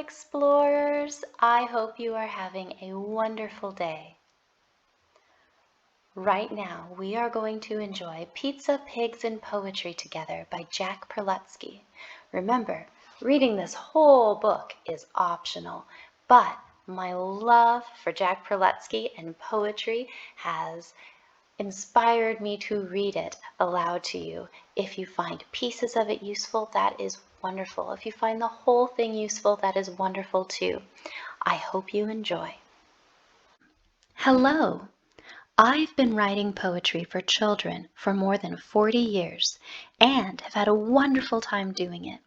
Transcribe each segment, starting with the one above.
explorers. I hope you are having a wonderful day. Right now, we are going to enjoy Pizza, Pigs, and Poetry together by Jack Prelutsky. Remember, reading this whole book is optional, but my love for Jack Prelutsky and poetry has inspired me to read it aloud to you. If you find pieces of it useful, that is wonderful. If you find the whole thing useful, that is wonderful too. I hope you enjoy. Hello. I've been writing poetry for children for more than 40 years and have had a wonderful time doing it.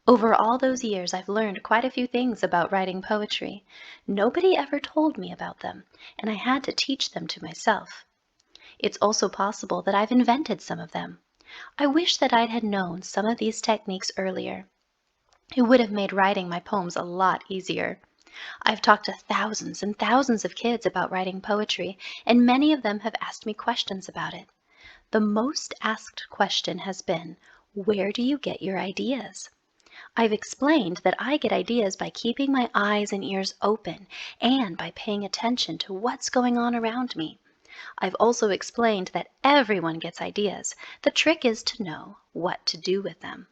Over all those years, I've learned quite a few things about writing poetry. Nobody ever told me about them, and I had to teach them to myself. It's also possible that I've invented some of them. I wish that I had known some of these techniques earlier. It would have made writing my poems a lot easier. I've talked to thousands and thousands of kids about writing poetry, and many of them have asked me questions about it. The most asked question has been, where do you get your ideas? I've explained that I get ideas by keeping my eyes and ears open and by paying attention to what's going on around me. I've also explained that everyone gets ideas. The trick is to know what to do with them.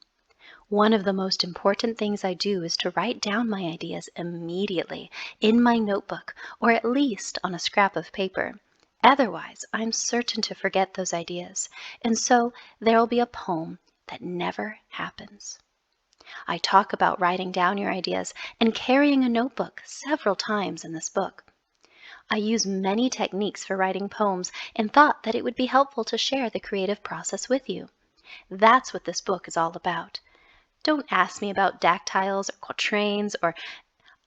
One of the most important things I do is to write down my ideas immediately in my notebook or at least on a scrap of paper. Otherwise, I'm certain to forget those ideas, and so there'll be a poem that never happens. I talk about writing down your ideas and carrying a notebook several times in this book. I use many techniques for writing poems and thought that it would be helpful to share the creative process with you. That's what this book is all about. Don't ask me about dactyls or quatrains or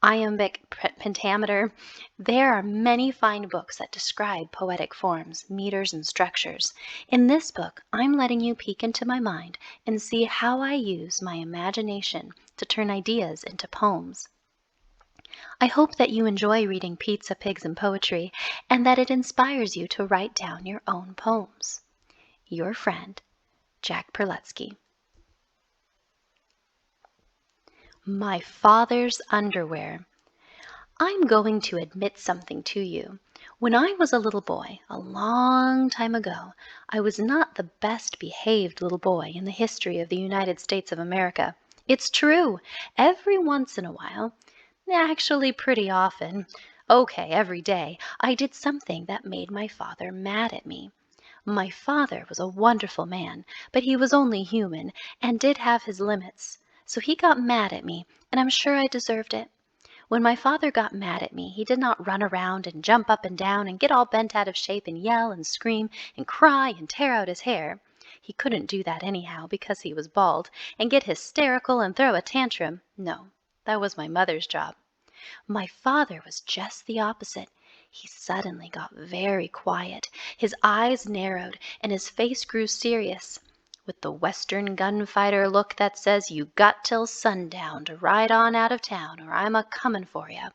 iambic pentameter. There are many fine books that describe poetic forms, meters, and structures. In this book, I'm letting you peek into my mind and see how I use my imagination to turn ideas into poems. I hope that you enjoy reading Pizza, Pigs, and Poetry, and that it inspires you to write down your own poems. Your friend, Jack Prelutsky. My father's underwear. I'm going to admit something to you. When I was a little boy, a long time ago, I was not the best behaved little boy in the history of the United States of America. It's true. Every once in a while, actually pretty often, okay, every day, I did something that made my father mad at me. My father was a wonderful man, but he was only human and did have his limits. So he got mad at me, and I'm sure I deserved it. When my father got mad at me, he did not run around and jump up and down and get all bent out of shape and yell and scream and cry and tear out his hair. He couldn't do that anyhow because he was bald, and get hysterical and throw a tantrum. No, that was my mother's job. My father was just the opposite. He suddenly got very quiet. His eyes narrowed and his face grew serious, with the Western gunfighter look that says you got till sundown to ride on out of town or I'm a-comin' for ya.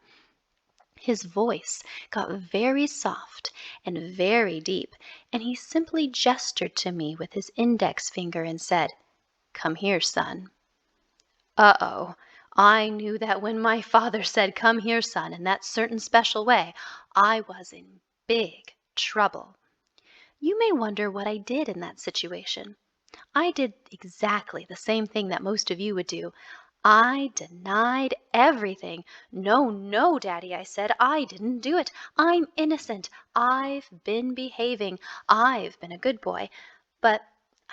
His voice got very soft and very deep, and he simply gestured to me with his index finger and said, "Come here, son." Uh-oh. I knew that when my father said, "Come here, son," in that certain special way, I was in big trouble. You may wonder what I did in that situation. I did exactly the same thing that most of you would do. I denied everything. "No, no, Daddy," I said. "I didn't do it. I'm innocent. I've been behaving. I've been a good boy. But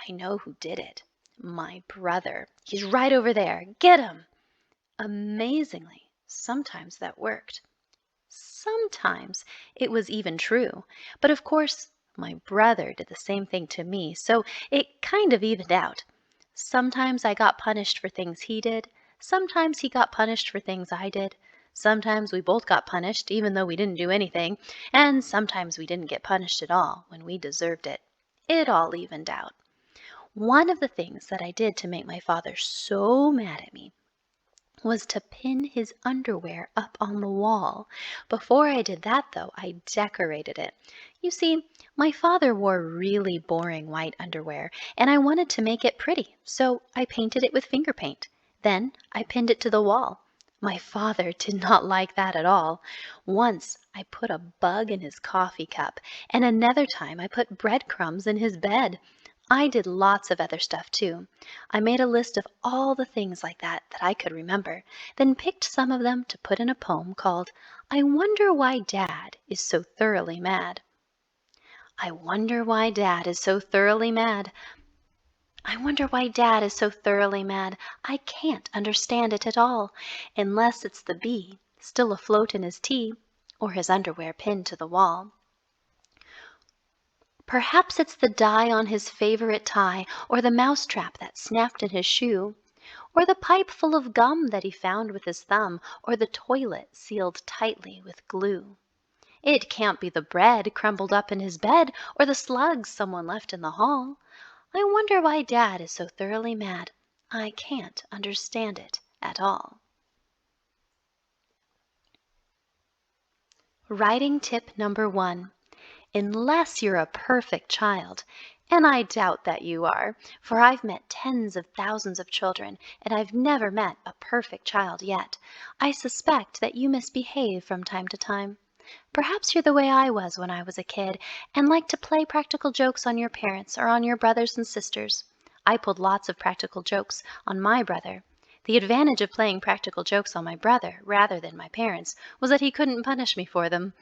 I know who did it. My brother. He's right over there. Get him." Amazingly, sometimes that worked. Sometimes it was even true. But of course, my brother did the same thing to me, so it kind of evened out. Sometimes I got punished for things he did. Sometimes he got punished for things I did. Sometimes we both got punished, even though we didn't do anything. And sometimes we didn't get punished at all when we deserved it. It all evened out. One of the things that I did to make my father so mad at me was to pin his underwear up on the wall. Before I did that, though, I decorated it. You see, my father wore really boring white underwear, and I wanted to make it pretty, so I painted it with finger paint. Then I pinned it to the wall. My father did not like that at all. Once I put a bug in his coffee cup, and another time I put breadcrumbs in his bed. I did lots of other stuff too. I made a list of all the things like that I could remember, then picked some of them to put in a poem called I Wonder Why Dad is So Thoroughly Mad. I wonder why Dad is so thoroughly mad. I wonder why Dad is so thoroughly mad. I can't understand it at all, unless it's the bee still afloat in his tea, or his underwear pinned to the wall. Perhaps it's the dye on his favorite tie, or the mousetrap that snapped in his shoe, or the pipe full of gum that he found with his thumb, or the toilet sealed tightly with glue. It can't be the bread crumbled up in his bed, or the slugs someone left in the hall. I wonder why Dad is so thoroughly mad. I can't understand it at all. Writing tip number 1. Unless you're a perfect child, and I doubt that you are, for I've met tens of thousands of children, and I've never met a perfect child yet, I suspect that you misbehave from time to time. Perhaps you're the way I was when I was a kid, and like to play practical jokes on your parents or on your brothers and sisters. I pulled lots of practical jokes on my brother. The advantage of playing practical jokes on my brother rather than my parents was that he couldn't punish me for them.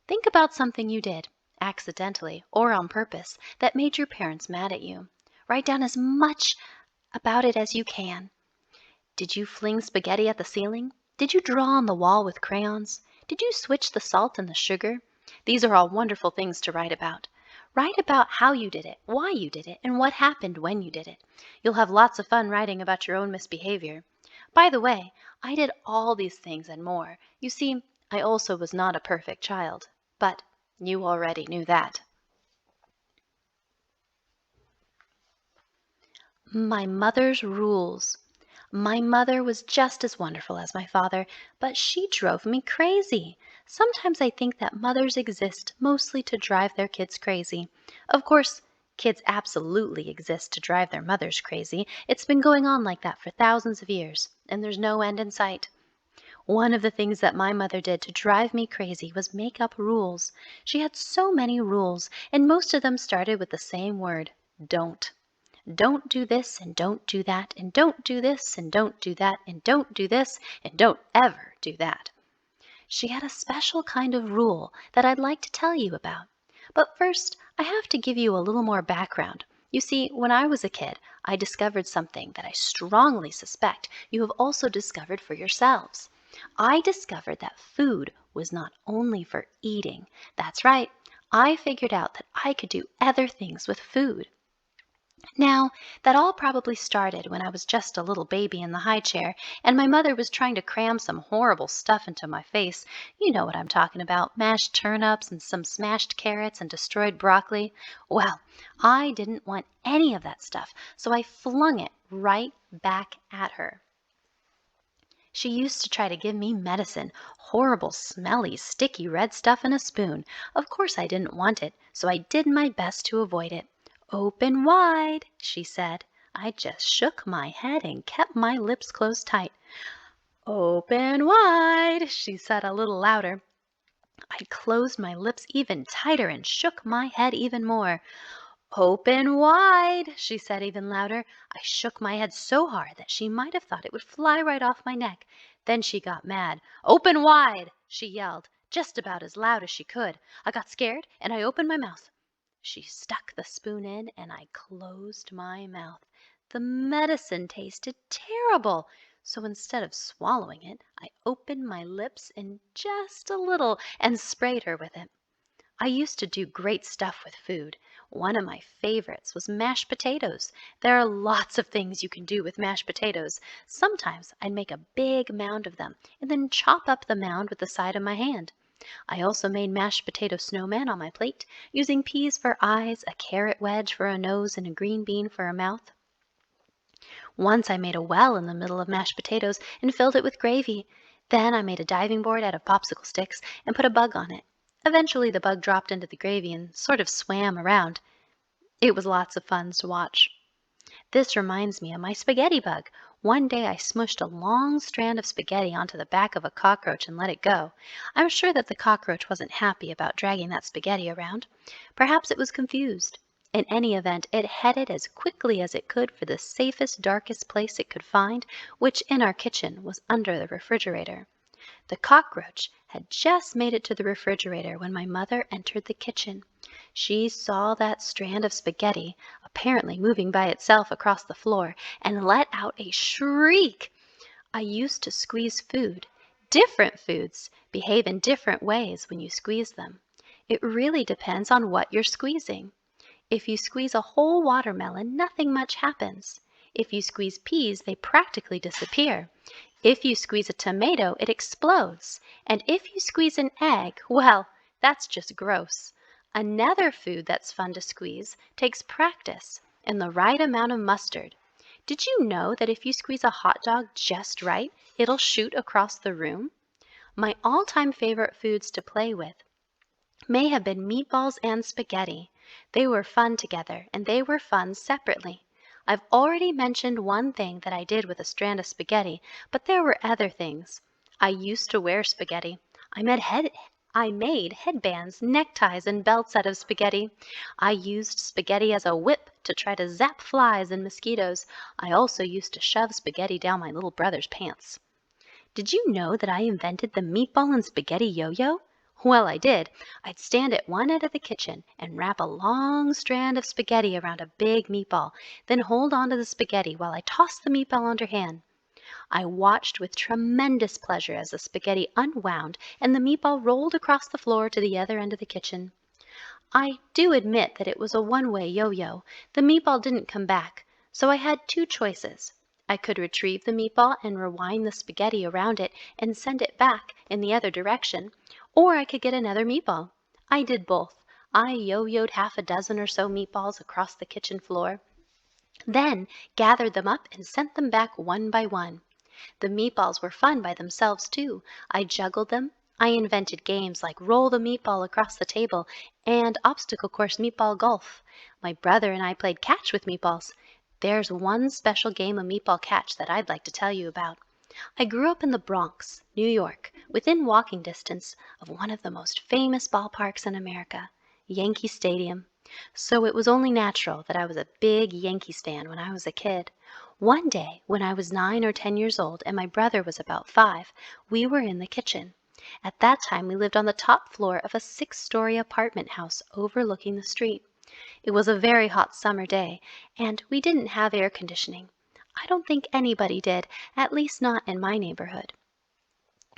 Think about something you did, accidentally or on purpose, that made your parents mad at you. Write down as much about it as you can. Did you fling spaghetti at the ceiling? Did you draw on the wall with crayons? Did you switch the salt and the sugar? These are all wonderful things to write about. Write about how you did it, why you did it, and what happened when you did it. You'll have lots of fun writing about your own misbehavior. By the way, I did all these things and more. You see, I also was not a perfect child, but you already knew that. My mother's rules. My mother was just as wonderful as my father, but she drove me crazy. Sometimes I think that mothers exist mostly to drive their kids crazy. Of course, kids absolutely exist to drive their mothers crazy. It's been going on like that for thousands of years, and there's no end in sight. One of the things that my mother did to drive me crazy was make up rules. She had so many rules, and most of them started with the same word, don't. Don't do this and don't do that and don't do this and don't do that and don't do this and don't ever do that. She had a special kind of rule that I'd like to tell you about. But first, I have to give you a little more background. You see, when I was a kid, I discovered something that I strongly suspect you have also discovered for yourselves. I discovered that food was not only for eating. That's right, I figured out that I could do other things with food. Now, that all probably started when I was just a little baby in the high chair, and my mother was trying to cram some horrible stuff into my face. You know what I'm talking about, mashed turnips and some smashed carrots and destroyed broccoli. Well, I didn't want any of that stuff, so I flung it right back at her. She used to try to give me medicine, horrible, smelly, sticky red stuff in a spoon. Of course I didn't want it, so I did my best to avoid it. Open wide, she said. I just shook my head and kept my lips closed tight. Open wide, she said a little louder. I closed my lips even tighter and shook my head even more. Open wide, she said even louder. I shook my head so hard that she might have thought it would fly right off my neck. Then she got mad. Open wide, she yelled, just about as loud as she could. I got scared and I opened my mouth. She stuck the spoon in and I closed my mouth. The medicine tasted terrible. So instead of swallowing it, I opened my lips in just a little and sprayed her with it. I used to do great stuff with food. One of my favorites was mashed potatoes. There are lots of things you can do with mashed potatoes. Sometimes I'd make a big mound of them and then chop up the mound with the side of my hand. I also made mashed potato snowmen on my plate, using peas for eyes, a carrot wedge for a nose, and a green bean for a mouth. Once I made a well in the middle of mashed potatoes and filled it with gravy. Then I made a diving board out of popsicle sticks and put a bug on it. Eventually the bug dropped into the gravy and sort of swam around. It was lots of fun to watch. This reminds me of my spaghetti bug. One day I smushed a long strand of spaghetti onto the back of a cockroach and let it go. I'm sure that the cockroach wasn't happy about dragging that spaghetti around. Perhaps it was confused. In any event, it headed as quickly as it could for the safest, darkest place it could find, which in our kitchen was under the refrigerator. The cockroach had just made it to the refrigerator when my mother entered the kitchen. She saw that strand of spaghetti, apparently moving by itself across the floor, and let out a shriek. I used to squeeze food. Different foods behave in different ways when you squeeze them. It really depends on what you're squeezing. If you squeeze a whole watermelon, nothing much happens. If you squeeze peas, they practically disappear. If you squeeze a tomato, it explodes. And if you squeeze an egg, well, that's just gross. Another food that's fun to squeeze takes practice and the right amount of mustard. Did you know that if you squeeze a hot dog just right, it'll shoot across the room? My all-time favorite foods to play with may have been meatballs and spaghetti. They were fun together, and they were fun separately. I've already mentioned one thing that I did with a strand of spaghetti, but there were other things. I used to wear spaghetti. I made headbands, neckties, and belts out of spaghetti. I used spaghetti as a whip to try to zap flies and mosquitoes. I also used to shove spaghetti down my little brother's pants. Did you know that I invented the meatball and spaghetti yo-yo? Well, I did. I'd stand at one end of the kitchen and wrap a long strand of spaghetti around a big meatball, then hold on to the spaghetti while I tossed the meatball underhand. I watched with tremendous pleasure as the spaghetti unwound and the meatball rolled across the floor to the other end of the kitchen. I do admit that it was a one-way yo-yo. The meatball didn't come back, so I had two choices. I could retrieve the meatball and rewind the spaghetti around it and send it back in the other direction, or I could get another meatball. I did both. I yo-yoed half a dozen or so meatballs across the kitchen floor, then gathered them up and sent them back one by one. The meatballs were fun by themselves, too. I juggled them. I invented games like roll the meatball across the table and obstacle course meatball golf. My brother and I played catch with meatballs. There's one special game of meatball catch that I'd like to tell you about. I grew up in the Bronx, New York, within walking distance of one of the most famous ballparks in America, Yankee Stadium. So it was only natural that I was a big Yankees fan when I was a kid. One day, when I was 9 or 10 years old and my brother was about 5, we were in the kitchen. At that time, we lived on the top floor of a 6-story apartment house overlooking the street. It was a very hot summer day, and we didn't have air conditioning. I don't think anybody did, at least not in my neighborhood.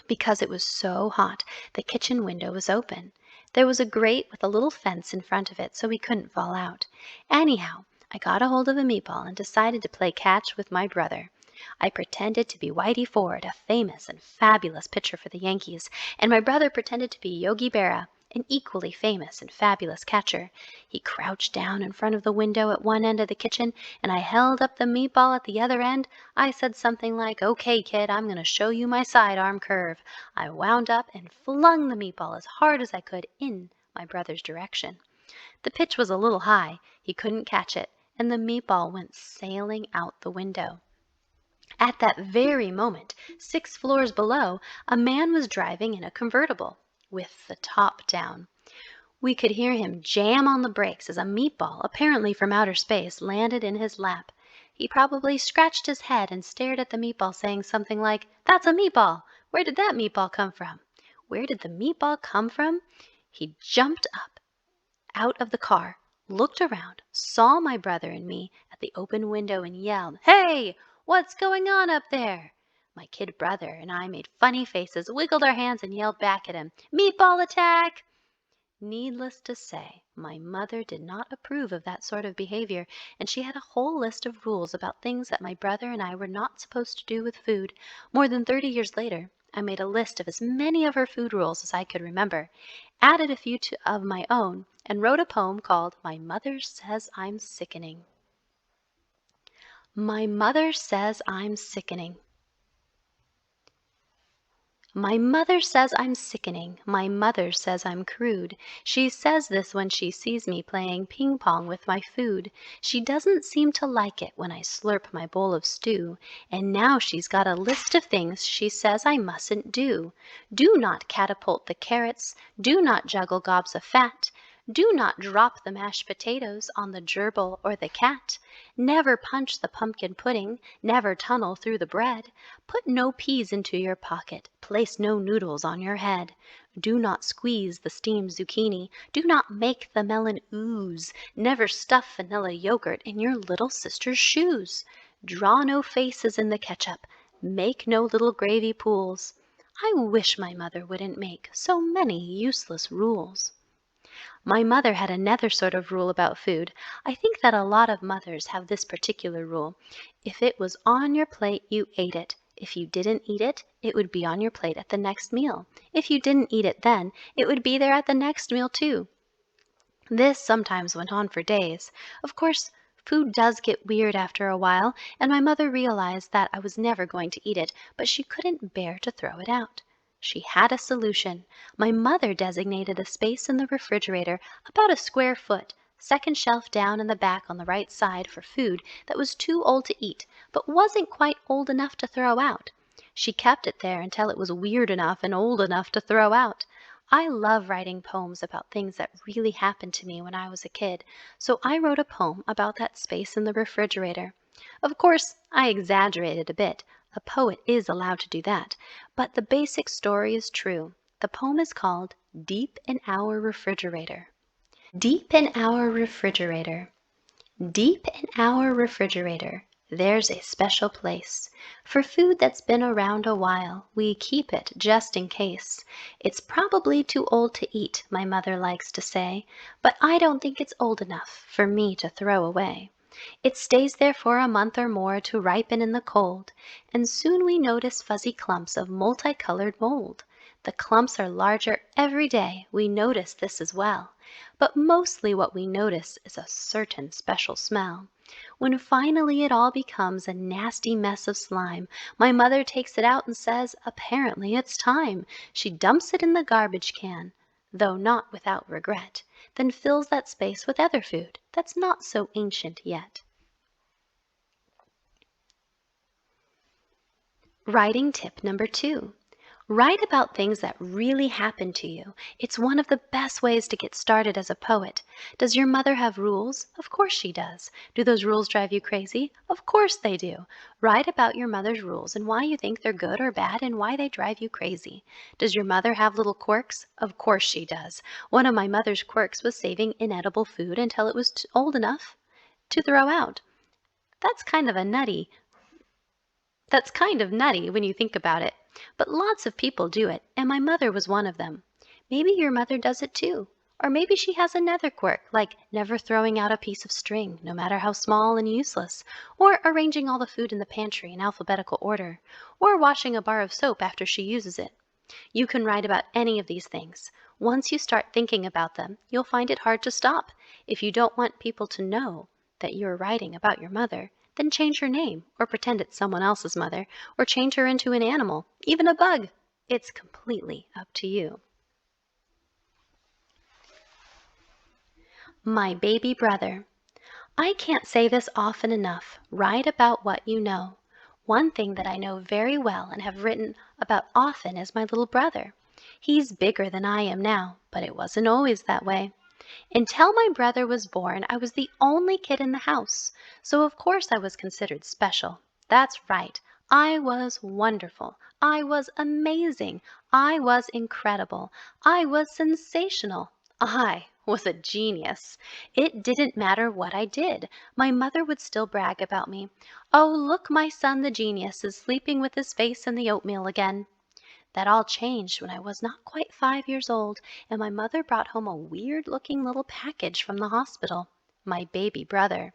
Because it was so hot, the kitchen window was open. There was a grate with a little fence in front of it so we couldn't fall out. Anyhow, I got a hold of a meatball and decided to play catch with my brother. I pretended to be Whitey Ford, a famous and fabulous pitcher for the Yankees, and my brother pretended to be Yogi Berra, an equally famous and fabulous catcher. He crouched down in front of the window at one end of the kitchen, and I held up the meatball at the other end. I said something like, "Okay, kid, I'm going to show you my sidearm curve." I wound up and flung the meatball as hard as I could in my brother's direction. The pitch was a little high. He couldn't catch it, and the meatball went sailing out the window. At that very moment, 6 floors below, a man was driving in a convertible, with the top down. We could hear him jam on the brakes as a meatball, apparently from outer space, landed in his lap. He probably scratched his head and stared at the meatball, saying something like, "That's a meatball! Where did that meatball come from?" Where did the meatball come from? He jumped up out of the car, looked around, saw my brother and me at the open window and yelled, "Hey! What's going on up there?" My kid brother and I made funny faces, wiggled our hands, and yelled back at him, "Meatball attack!" Needless to say, my mother did not approve of that sort of behavior, and she had a whole list of rules about things that my brother and I were not supposed to do with food. More than 30 years later, I made a list of as many of her food rules as I could remember, added a few of my own, and wrote a poem called "My Mother Says I'm Sickening." My mother says I'm sickening. My mother says I'm sickening. My mother says I'm crude. She says this when she sees me playing ping pong with my food. She doesn't seem to like it when I slurp my bowl of stew. And now she's got a list of things she says I mustn't do. Do not catapult the carrots. Do not juggle gobs of fat. Do not drop the mashed potatoes on the gerbil or the cat. Never punch the pumpkin pudding. Never tunnel through the bread. Put no peas into your pocket. Place no noodles on your head. Do not squeeze the steamed zucchini. Do not make the melon ooze. Never stuff vanilla yogurt in your little sister's shoes. Draw no faces in the ketchup. Make no little gravy pools. I wish my mother wouldn't make so many useless rules. My mother had another sort of rule about food. I think that a lot of mothers have this particular rule. If it was on your plate, you ate it. If you didn't eat it, it would be on your plate at the next meal. If you didn't eat it then, it would be there at the next meal too. This sometimes went on for days. Of course, food does get weird after a while, and my mother realized that I was never going to eat it, but she couldn't bear to throw it out. She had a solution. My mother designated a space in the refrigerator, about a square foot, second shelf down in the back on the right side, for food that was too old to eat, but wasn't quite old enough to throw out. She kept it there until it was weird enough and old enough to throw out. I love writing poems about things that really happened to me when I was a kid, so I wrote a poem about that space in the refrigerator. Of course, I exaggerated a bit. A poet is allowed to do that, but the basic story is true. The poem is called Deep in Our Refrigerator. Deep in our refrigerator. Deep in our refrigerator, there's a special place for food that's been around a while. We keep it just in case. It's probably too old to eat, my mother likes to say, but I don't think it's old enough for me to throw away. It stays there for a month or more to ripen in the cold, and soon we notice fuzzy clumps of multicolored mold. The clumps are larger every day, we notice this as well. But mostly what we notice is a certain special smell. When finally it all becomes a nasty mess of slime, my mother takes it out and says, apparently it's time. She dumps it in the garbage can, though not without regret, then fills that space with other food that's not so ancient yet. Writing tip number 2. Write about things that really happened to you. It's one of the best ways to get started as a poet. Does your mother have rules? Of course she does. Do those rules drive you crazy? Of course they do. Write about your mother's rules and why you think they're good or bad and why they drive you crazy. Does your mother have little quirks? Of course she does. One of my mother's quirks was saving inedible food until it was old enough to throw out. That's kind of nutty when you think about it. But lots of people do it, and my mother was one of them. Maybe your mother does it too. Or maybe she has another quirk, like never throwing out a piece of string, no matter how small and useless, or arranging all the food in the pantry in alphabetical order, or washing a bar of soap after she uses it. You can write about any of these things. Once you start thinking about them, you'll find it hard to stop. If you don't want people to know that you're writing about your mother, then change her name, or pretend it's someone else's mother, or change her into an animal, even a bug. It's completely up to you. My baby brother. I can't say this often enough. Write about what you know. One thing that I know very well and have written about often is my little brother. He's bigger than I am now, but it wasn't always that way. Until my brother was born, I was the only kid in the house, so of course I was considered special. That's right, I was wonderful. I was amazing. I was incredible. I was sensational. I was a genius. It didn't matter what I did. My mother would still brag about me. Oh, look, my son the genius is sleeping with his face in the oatmeal again. That all changed when I was not quite 5 years old, and my mother brought home a weird-looking little package from the hospital. My baby brother.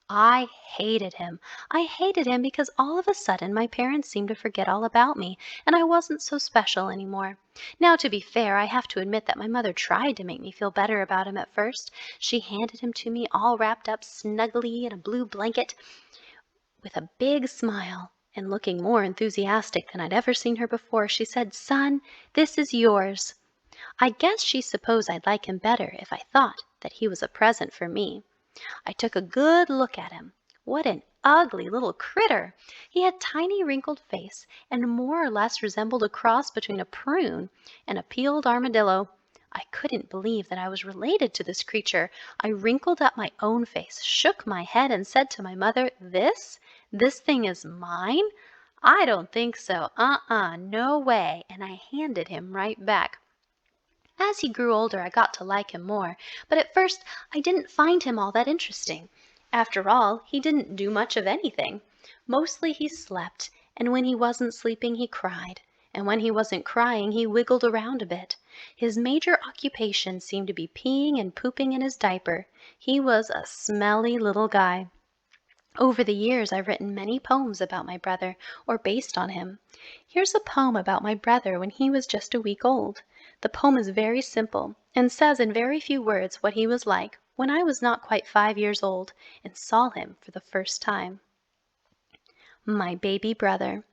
I hated him. I hated him because all of a sudden my parents seemed to forget all about me, and I wasn't so special anymore. Now, to be fair, I have to admit that my mother tried to make me feel better about him at first. She handed him to me all wrapped up snugly in a blue blanket with a big smile. And looking more enthusiastic than I'd ever seen her before, she said, "Son, this is yours." I guess she supposed I'd like him better if I thought that he was a present for me. I took a good look at him. What an ugly little critter! He had a tiny wrinkled face and more or less resembled a cross between a prune and a peeled armadillo. I couldn't believe that I was related to this creature. I wrinkled up my own face, shook my head, and said to my mother, This thing is mine? I don't think so. No way." And I handed him right back. As he grew older I got to like him more, but at first I didn't find him all that interesting. After all, he didn't do much of anything. Mostly he slept, and when he wasn't sleeping he cried, and when he wasn't crying he wiggled around a bit. His major occupation seemed to be peeing and pooping in his diaper. He was a smelly little guy. Over the years I've written many poems about my brother, or based on him. Here's a poem about my brother when he was just a week old. The poem is very simple, and says in very few words what he was like when I was not quite 5 years old and saw him for the first time. My baby brother.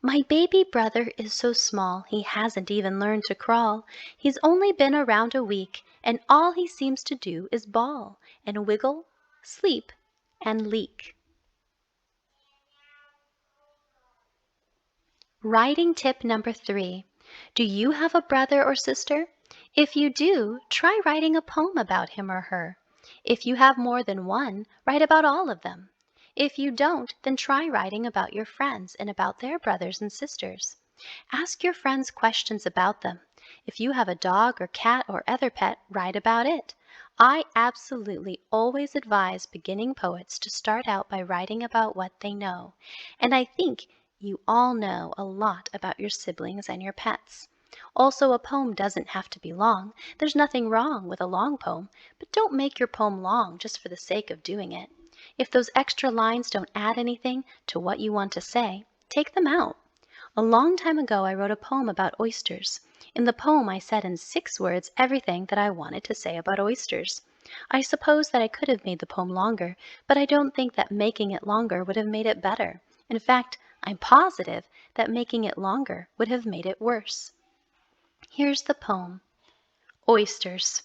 My baby brother is so small he hasn't even learned to crawl. He's only been around a week, and all he seems to do is bawl and wiggle, sleep, and leak. Writing tip number 3. Do you have a brother or sister? If you do, try writing a poem about him or her. If you have more than one, write about all of them. If you don't, then try writing about your friends and about their brothers and sisters. Ask your friends questions about them. If you have a dog or cat or other pet, write about it. I absolutely always advise beginning poets to start out by writing about what they know, and I think you all know a lot about your siblings and your pets. Also, a poem doesn't have to be long. There's nothing wrong with a long poem, but don't make your poem long just for the sake of doing it. If those extra lines don't add anything to what you want to say, take them out. A long time ago I wrote a poem about oysters. In the poem I said in 6 words everything that I wanted to say about oysters. I suppose that I could have made the poem longer, but I don't think that making it longer would have made it better. In fact, I'm positive that making it longer would have made it worse. Here's the poem. Oysters.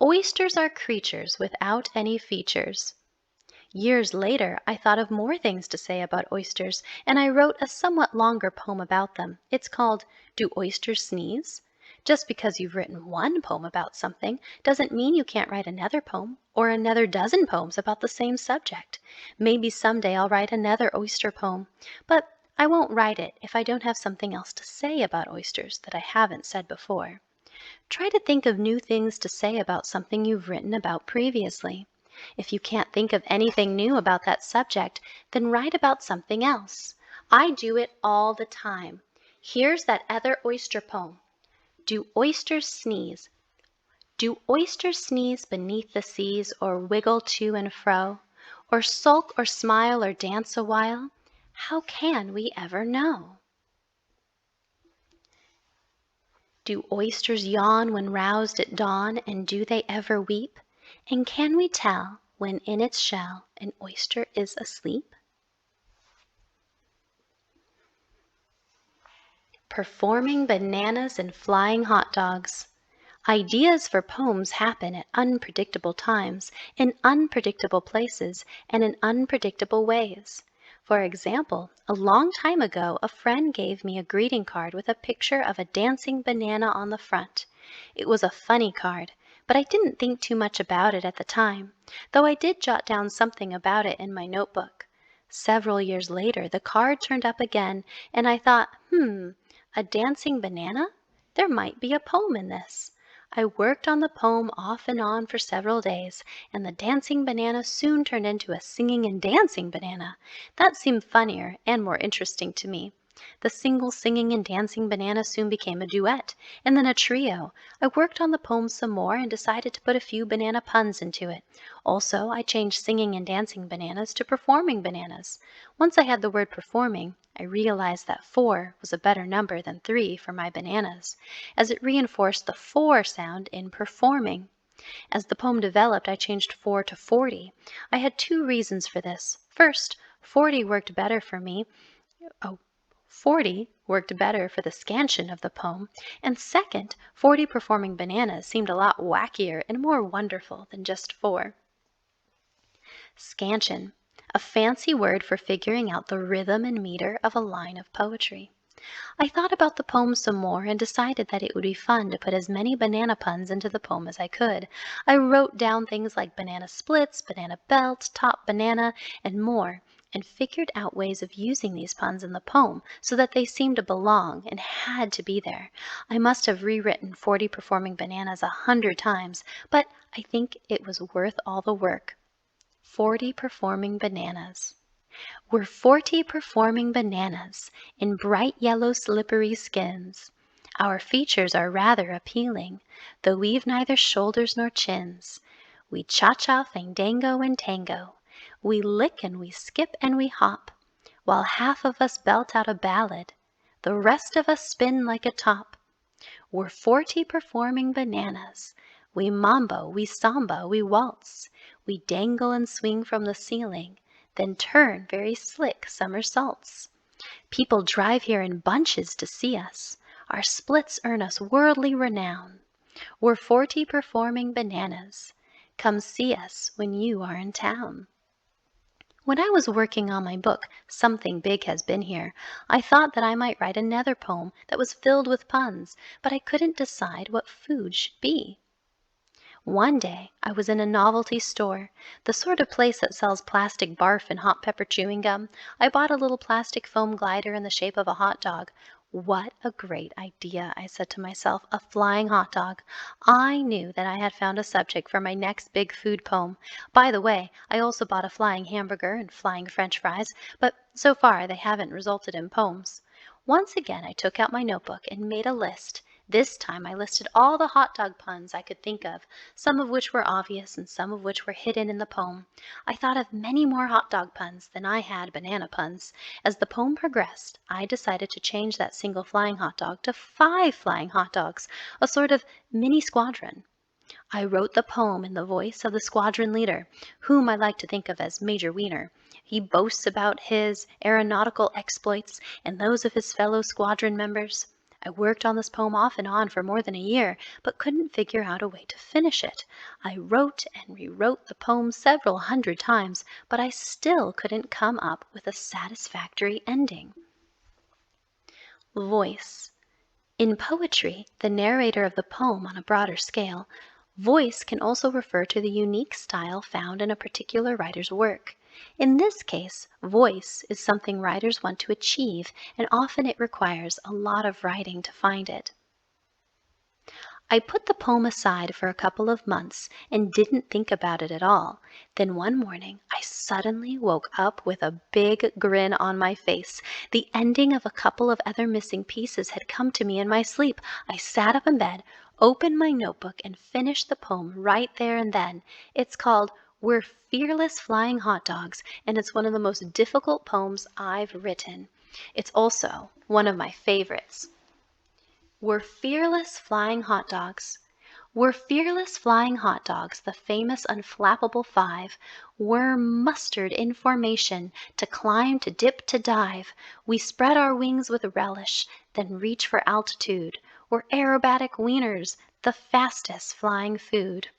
Oysters are creatures without any features. Years later, I thought of more things to say about oysters, and I wrote a somewhat longer poem about them. It's called Do Oysters Sneeze? Just because you've written one poem about something doesn't mean you can't write another poem or another dozen poems about the same subject. Maybe someday I'll write another oyster poem, but I won't write it if I don't have something else to say about oysters that I haven't said before. Try to think of new things to say about something you've written about previously. If you can't think of anything new about that subject, then write about something else. I do it all the time. Here's that other oyster poem. Do oysters sneeze? Do oysters sneeze beneath the seas, or wiggle to and fro, or sulk or smile or dance a while? How can we ever know? Do oysters yawn when roused at dawn, and do they ever weep? And can we tell when in its shell an oyster is asleep? Performing bananas and flying hot dogs. Ideas for poems happen at unpredictable times, in unpredictable places, and in unpredictable ways. For example, a long time ago a friend gave me a greeting card with a picture of a dancing banana on the front. It was a funny card, but I didn't think too much about it at the time, though I did jot down something about it in my notebook. Several years later the card turned up again, and I thought, a dancing banana? There might be a poem in this. I worked on the poem off and on for several days, and the dancing banana soon turned into a singing and dancing banana. That seemed funnier and more interesting to me. The single singing and dancing banana soon became a duet, and then a trio. I worked on the poem some more and decided to put a few banana puns into it. Also, I changed singing and dancing bananas to performing bananas. Once I had the word performing, I realized that 4 was a better number than 3 for my bananas, as it reinforced the 4 sound in performing. As the poem developed, I changed 4 to 40. I had 2 reasons for this. First, 40 worked better for me. Oh, 40 worked better for the scansion of the poem, and second, 40 performing bananas seemed a lot wackier and more wonderful than just 4. Scansion, a fancy word for figuring out the rhythm and meter of a line of poetry. I thought about the poem some more and decided that it would be fun to put as many banana puns into the poem as I could. I wrote down things like banana splits, banana belt, top banana, and more, and figured out ways of using these puns in the poem so that they seemed to belong and had to be there. I must have rewritten 40 performing bananas 100 times, but I think it was worth all the work. 40 performing bananas. We're 40 performing bananas in bright yellow slippery skins. Our features are rather appealing, though we've neither shoulders nor chins. We cha-cha, fandango, and tango. We lick and we skip and we hop, while half of us belt out a ballad. The rest of us spin like a top. We're 40 performing bananas. We mambo, we samba, we waltz. We dangle and swing from the ceiling, then turn very slick somersaults. People drive here in bunches to see us. Our splits earn us worldly renown. We're 40 performing bananas. Come see us when you are in town. When I was working on my book, Something Big Has Been Here, I thought that I might write another poem that was filled with puns, but I couldn't decide what food should be. One day I was in a novelty store, the sort of place that sells plastic barf and hot pepper chewing gum. I bought a little plastic foam glider in the shape of a hot dog. What a great idea, I said to myself, a flying hot dog. I knew that I had found a subject for my next big food poem. By the way, I also bought a flying hamburger and flying French fries, but so far they haven't resulted in poems. Once again I took out my notebook and made a list. This time I listed all the hot dog puns I could think of, some of which were obvious and some of which were hidden in the poem. I thought of many more hot dog puns than I had banana puns. As the poem progressed, I decided to change that single flying hot dog to 5 flying hot dogs, a sort of mini squadron. I wrote the poem in the voice of the squadron leader, whom I like to think of as Major Wiener. He boasts about his aeronautical exploits and those of his fellow squadron members. I worked on this poem off and on for more than a year, but couldn't figure out a way to finish it. I wrote and rewrote the poem several hundred times, but I still couldn't come up with a satisfactory ending. Voice. In poetry, the narrator of the poem on a broader scale, voice can also refer to the unique style found in a particular writer's work. In this case, voice is something writers want to achieve, and often it requires a lot of writing to find it. I put the poem aside for a couple of months and didn't think about it at all. Then one morning I suddenly woke up with a big grin on my face. The ending of a couple of other missing pieces had come to me in my sleep. I sat up in bed, opened my notebook, and finished the poem right there and then. It's called We're Fearless Flying Hot Dogs, and it's one of the most difficult poems I've written. It's also one of my favorites. We're fearless flying hot dogs. We're fearless flying hot dogs, the famous unflappable 5. We're mustered in formation, to climb, to dip, to dive. We spread our wings with relish, then reach for altitude. We're aerobatic wieners, the fastest flying food.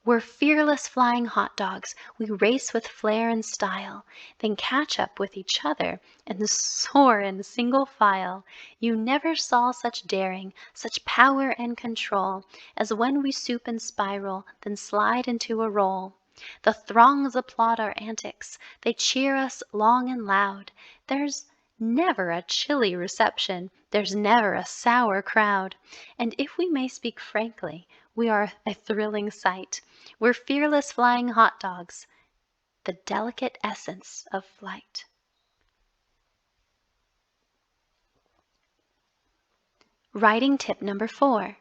We're fearless flying hot dogs. We race with flair and style, then catch up with each other and soar in single file. You never saw such daring, such power and control, as when we swoop and spiral, then slide into a roll. The throngs applaud our antics. They cheer us long and loud. There's never a chilly reception. There's never a sour crowd. And if we may speak frankly, we are a thrilling sight. We're fearless flying hot dogs, the delicate essence of flight. Writing tip number 4.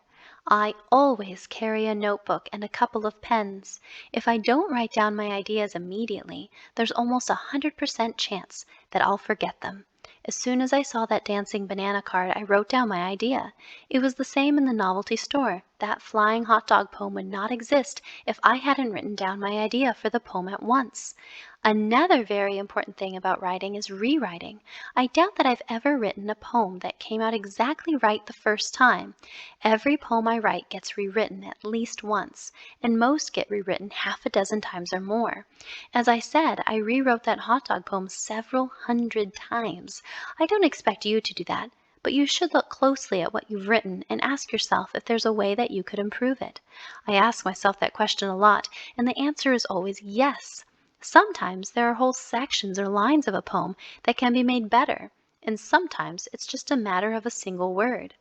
I always carry a notebook and a couple of pens. If I don't write down my ideas immediately, there's almost 100% chance that I'll forget them. As soon as I saw that dancing banana card, I wrote down my idea. It was the same in the novelty store. That flying hot dog poem would not exist if I hadn't written down my idea for the poem at once. Another very important thing about writing is rewriting. I doubt that I've ever written a poem that came out exactly right the first time. Every poem I write gets rewritten at least once, and most get rewritten half a dozen times or more. As I said, I rewrote that hot dog poem several hundred times. I don't expect you to do that, but you should look closely at what you've written and ask yourself if there's a way that you could improve it. I ask myself that question a lot, and the answer is always yes. Sometimes there are whole sections or lines of a poem that can be made better, and sometimes it's just a matter of a single word.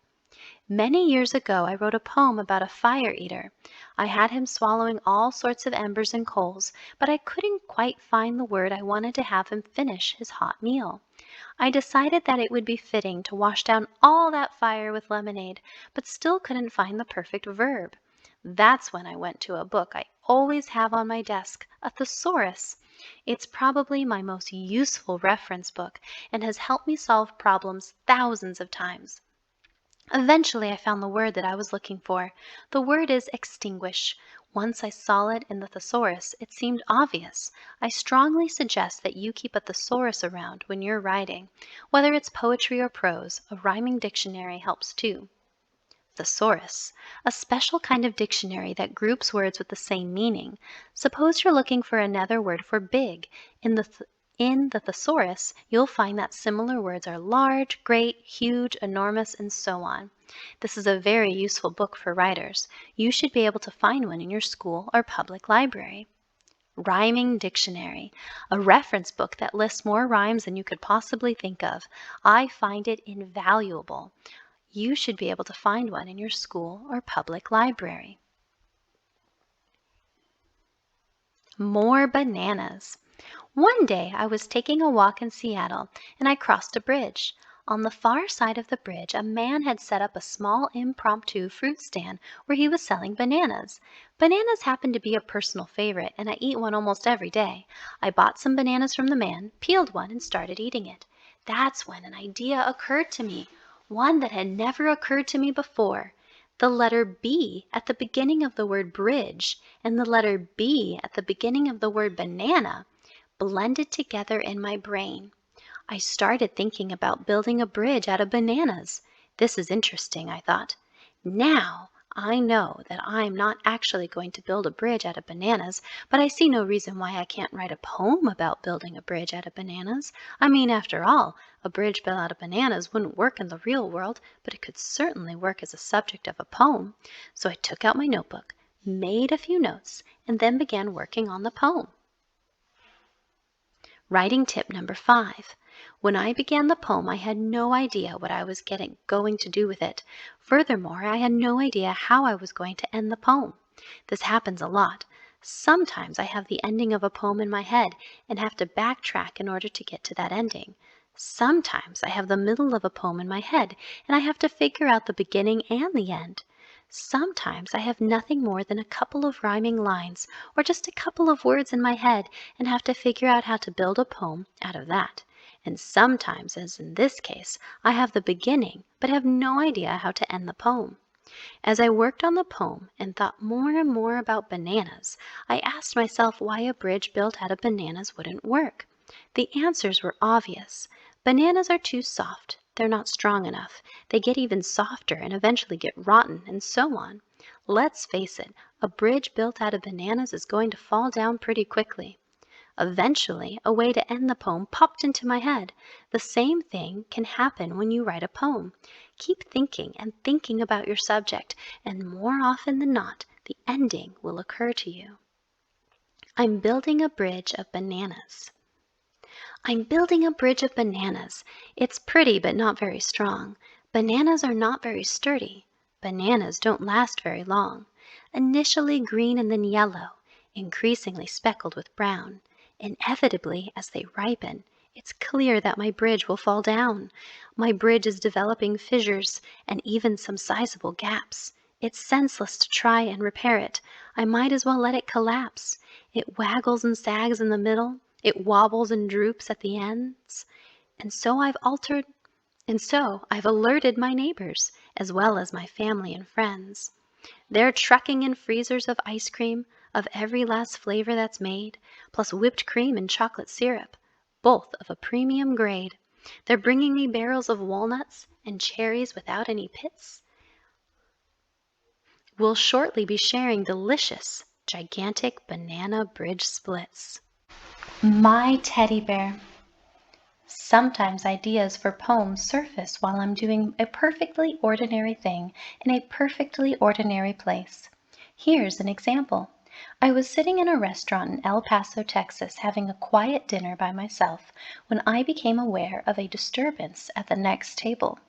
Many years ago I wrote a poem about a fire eater. I had him swallowing all sorts of embers and coals, but I couldn't quite find the word I wanted to have him finish his hot meal. I decided that it would be fitting to wash down all that fire with lemonade, but still couldn't find the perfect verb. That's when I went to a book I always have on my desk, a thesaurus. It's probably my most useful reference book and has helped me solve problems thousands of times. Eventually I found the word that I was looking for. The word is extinguish. Once I saw it in the thesaurus, it seemed obvious. I strongly suggest that you keep a thesaurus around when you're writing. Whether it's poetry or prose, a rhyming dictionary helps too. Thesaurus, a special kind of dictionary that groups words with the same meaning. Suppose you're looking for another word for big. In the thesaurus, you'll find that similar words are large, great, huge, enormous, and so on. This is a very useful book for writers. You should be able to find one in your school or public library. Rhyming dictionary, a reference book that lists more rhymes than you could possibly think of. I find it invaluable. You should be able to find one in your school or public library. More bananas. One day I was taking a walk in Seattle and I crossed a bridge. On the far side of the bridge, a man had set up a small impromptu fruit stand where he was selling bananas. Bananas happen to be a personal favorite, and I eat one almost every day. I bought some bananas from the man, peeled one, and started eating it. That's when an idea occurred to me, one that had never occurred to me before. The letter B at the beginning of the word bridge and the letter B at the beginning of the word banana blended together in my brain. I started thinking about building a bridge out of bananas. This is interesting, I thought. Now I know that I'm not actually going to build a bridge out of bananas, but I see no reason why I can't write a poem about building a bridge out of bananas. I mean, after all, a bridge built out of bananas wouldn't work in the real world, but it could certainly work as a subject of a poem. So I took out my notebook, made a few notes, and then began working on the poem. Writing tip number 5. When I began the poem, I had no idea what I was going to do with it. Furthermore, I had no idea how I was going to end the poem. This happens a lot. Sometimes I have the ending of a poem in my head and have to backtrack in order to get to that ending. Sometimes I have the middle of a poem in my head and I have to figure out the beginning and the end. Sometimes I have nothing more than a couple of rhyming lines or just a couple of words in my head and have to figure out how to build a poem out of that. And sometimes, as in this case, I have the beginning but have no idea how to end the poem. As I worked on the poem and thought more and more about bananas, I asked myself why a bridge built out of bananas wouldn't work. The answers were obvious. Bananas are too soft. They're not strong enough. They get even softer and eventually get rotten, and so on. Let's face it, a bridge built out of bananas is going to fall down pretty quickly. Eventually, a way to end the poem popped into my head. The same thing can happen when you write a poem. Keep thinking and thinking about your subject, and more often than not, the ending will occur to you. I'm building a bridge of bananas. I'm building a bridge of bananas. It's pretty but not very strong. Bananas are not very sturdy. Bananas don't last very long. Initially green and then yellow, increasingly speckled with brown. Inevitably, as they ripen, it's clear that my bridge will fall down. My bridge is developing fissures and even some sizable gaps. It's senseless to try and repair it. I might as well let it collapse. It waggles and sags in the middle. It wobbles and droops at the ends. And so I've alerted my neighbors, as well as my family and friends. They're trucking in freezers of ice cream, of every last flavor that's made, plus whipped cream and chocolate syrup, both of a premium grade. They're bringing me barrels of walnuts and cherries without any pits. We'll shortly be sharing delicious, gigantic banana bridge splits. My teddy bear. Sometimes ideas for poems surface while I'm doing a perfectly ordinary thing in a perfectly ordinary place. Here's an example. I was sitting in a restaurant in El Paso, Texas, having a quiet dinner by myself when I became aware of a disturbance at the next table.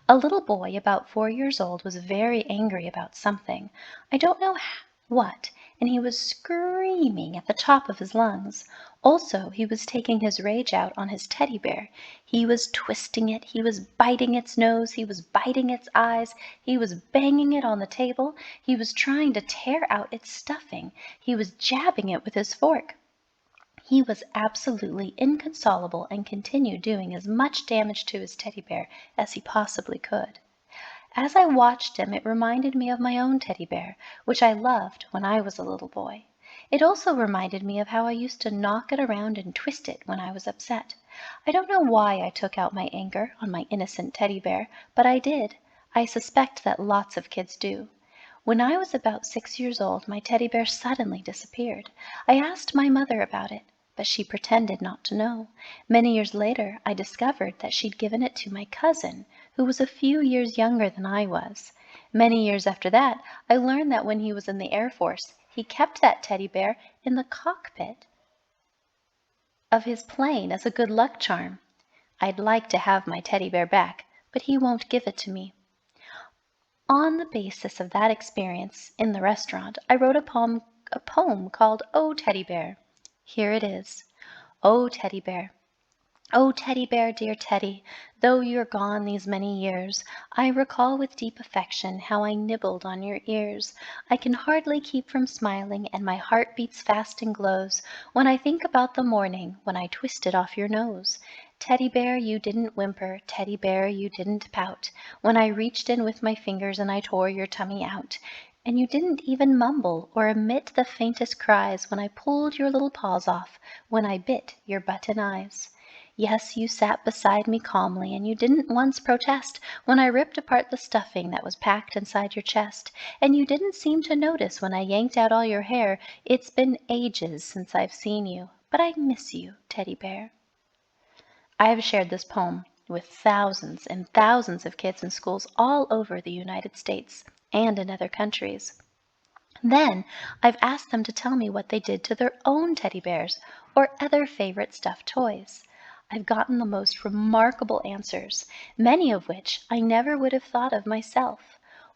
A little boy about 4 years old was very angry about something. I don't know what, and he was screaming at the top of his lungs. Also, he was taking his rage out on his teddy bear. He was twisting it, he was biting its nose, he was biting its eyes, he was banging it on the table, he was trying to tear out its stuffing, he was jabbing it with his fork. He was absolutely inconsolable and continued doing as much damage to his teddy bear as he possibly could. As I watched him, it reminded me of my own teddy bear, which I loved when I was a little boy. It also reminded me of how I used to knock it around and twist it when I was upset. I don't know why I took out my anger on my innocent teddy bear, but I did. I suspect that lots of kids do. When I was about 6 years old, my teddy bear suddenly disappeared. I asked my mother about it, but she pretended not to know. Many years later, I discovered that she'd given it to my cousin, who was a few years younger than I was. Many years after that, I learned that when he was in the Air Force, he kept that teddy bear in the cockpit of his plane as a good luck charm. I'd like to have my teddy bear back, but he won't give it to me. On the basis of that experience in the restaurant, I wrote a poem called "Oh Teddy Bear." Here it is. Oh Teddy Bear. Oh Teddy Bear, dear Teddy, though you're gone these many years, I recall with deep affection how I nibbled on your ears. I can hardly keep from smiling, and my heart beats fast and glows when I think about the morning when I twisted off your nose. Teddy Bear, you didn't whimper, Teddy Bear, you didn't pout, when I reached in with my fingers and I tore your tummy out. And you didn't even mumble or emit the faintest cries when I pulled your little paws off, when I bit your button eyes. Yes, you sat beside me calmly, and you didn't once protest when I ripped apart the stuffing that was packed inside your chest, and you didn't seem to notice when I yanked out all your hair. It's been ages since I've seen you, but I miss you, Teddy Bear. I have shared this poem with thousands and thousands of kids in schools all over the United States and in other countries. Then I've asked them to tell me what they did to their own teddy bears or other favorite stuffed toys. I've gotten the most remarkable answers, many of which I never would have thought of myself.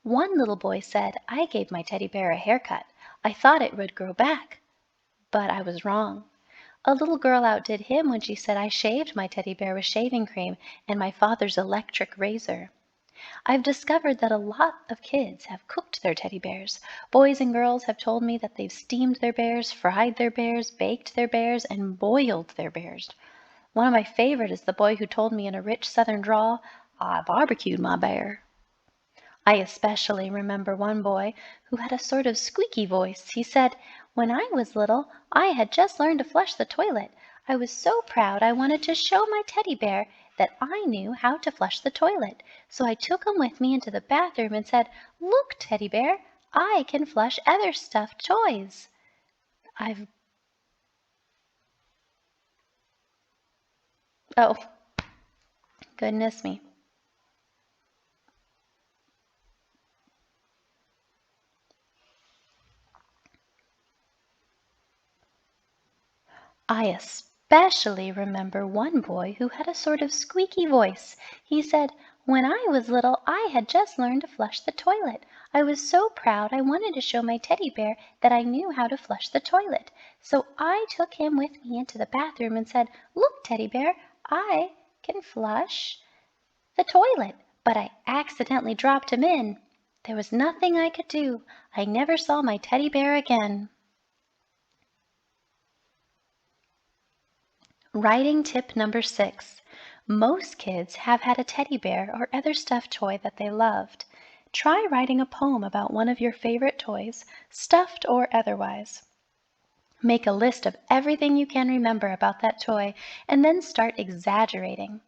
One little boy said, I gave my teddy bear a haircut. I thought it would grow back, but I was wrong. A little girl outdid him when she said I shaved my teddy bear with shaving cream and my father's electric razor. I've discovered that a lot of kids have cooked their teddy bears. Boys and girls have told me that they've steamed their bears, fried their bears, baked their bears, and boiled their bears. One of my favorite is the boy who told me in a rich southern drawl, I barbecued my bear. I especially remember one boy who had a sort of squeaky voice. He said, when I was little, I had just learned to flush the toilet. I was so proud I wanted to show my teddy bear that I knew how to flush the toilet. So I took him with me into the bathroom and said, look, teddy bear, I can flush other stuffed toys. Oh, goodness me. I especially remember one boy who had a sort of squeaky voice. He said, when I was little I had just learned to flush the toilet. I was so proud I wanted to show my teddy bear that I knew how to flush the toilet. So I took him with me into the bathroom and said, look, teddy bear, I can flush the toilet. But I accidentally dropped him in. There was nothing I could do. I never saw my teddy bear again. Writing tip number 6. Most kids have had a teddy bear or other stuffed toy that they loved. Try writing a poem about one of your favorite toys, stuffed or otherwise. Make a list of everything you can remember about that toy and then start exaggerating.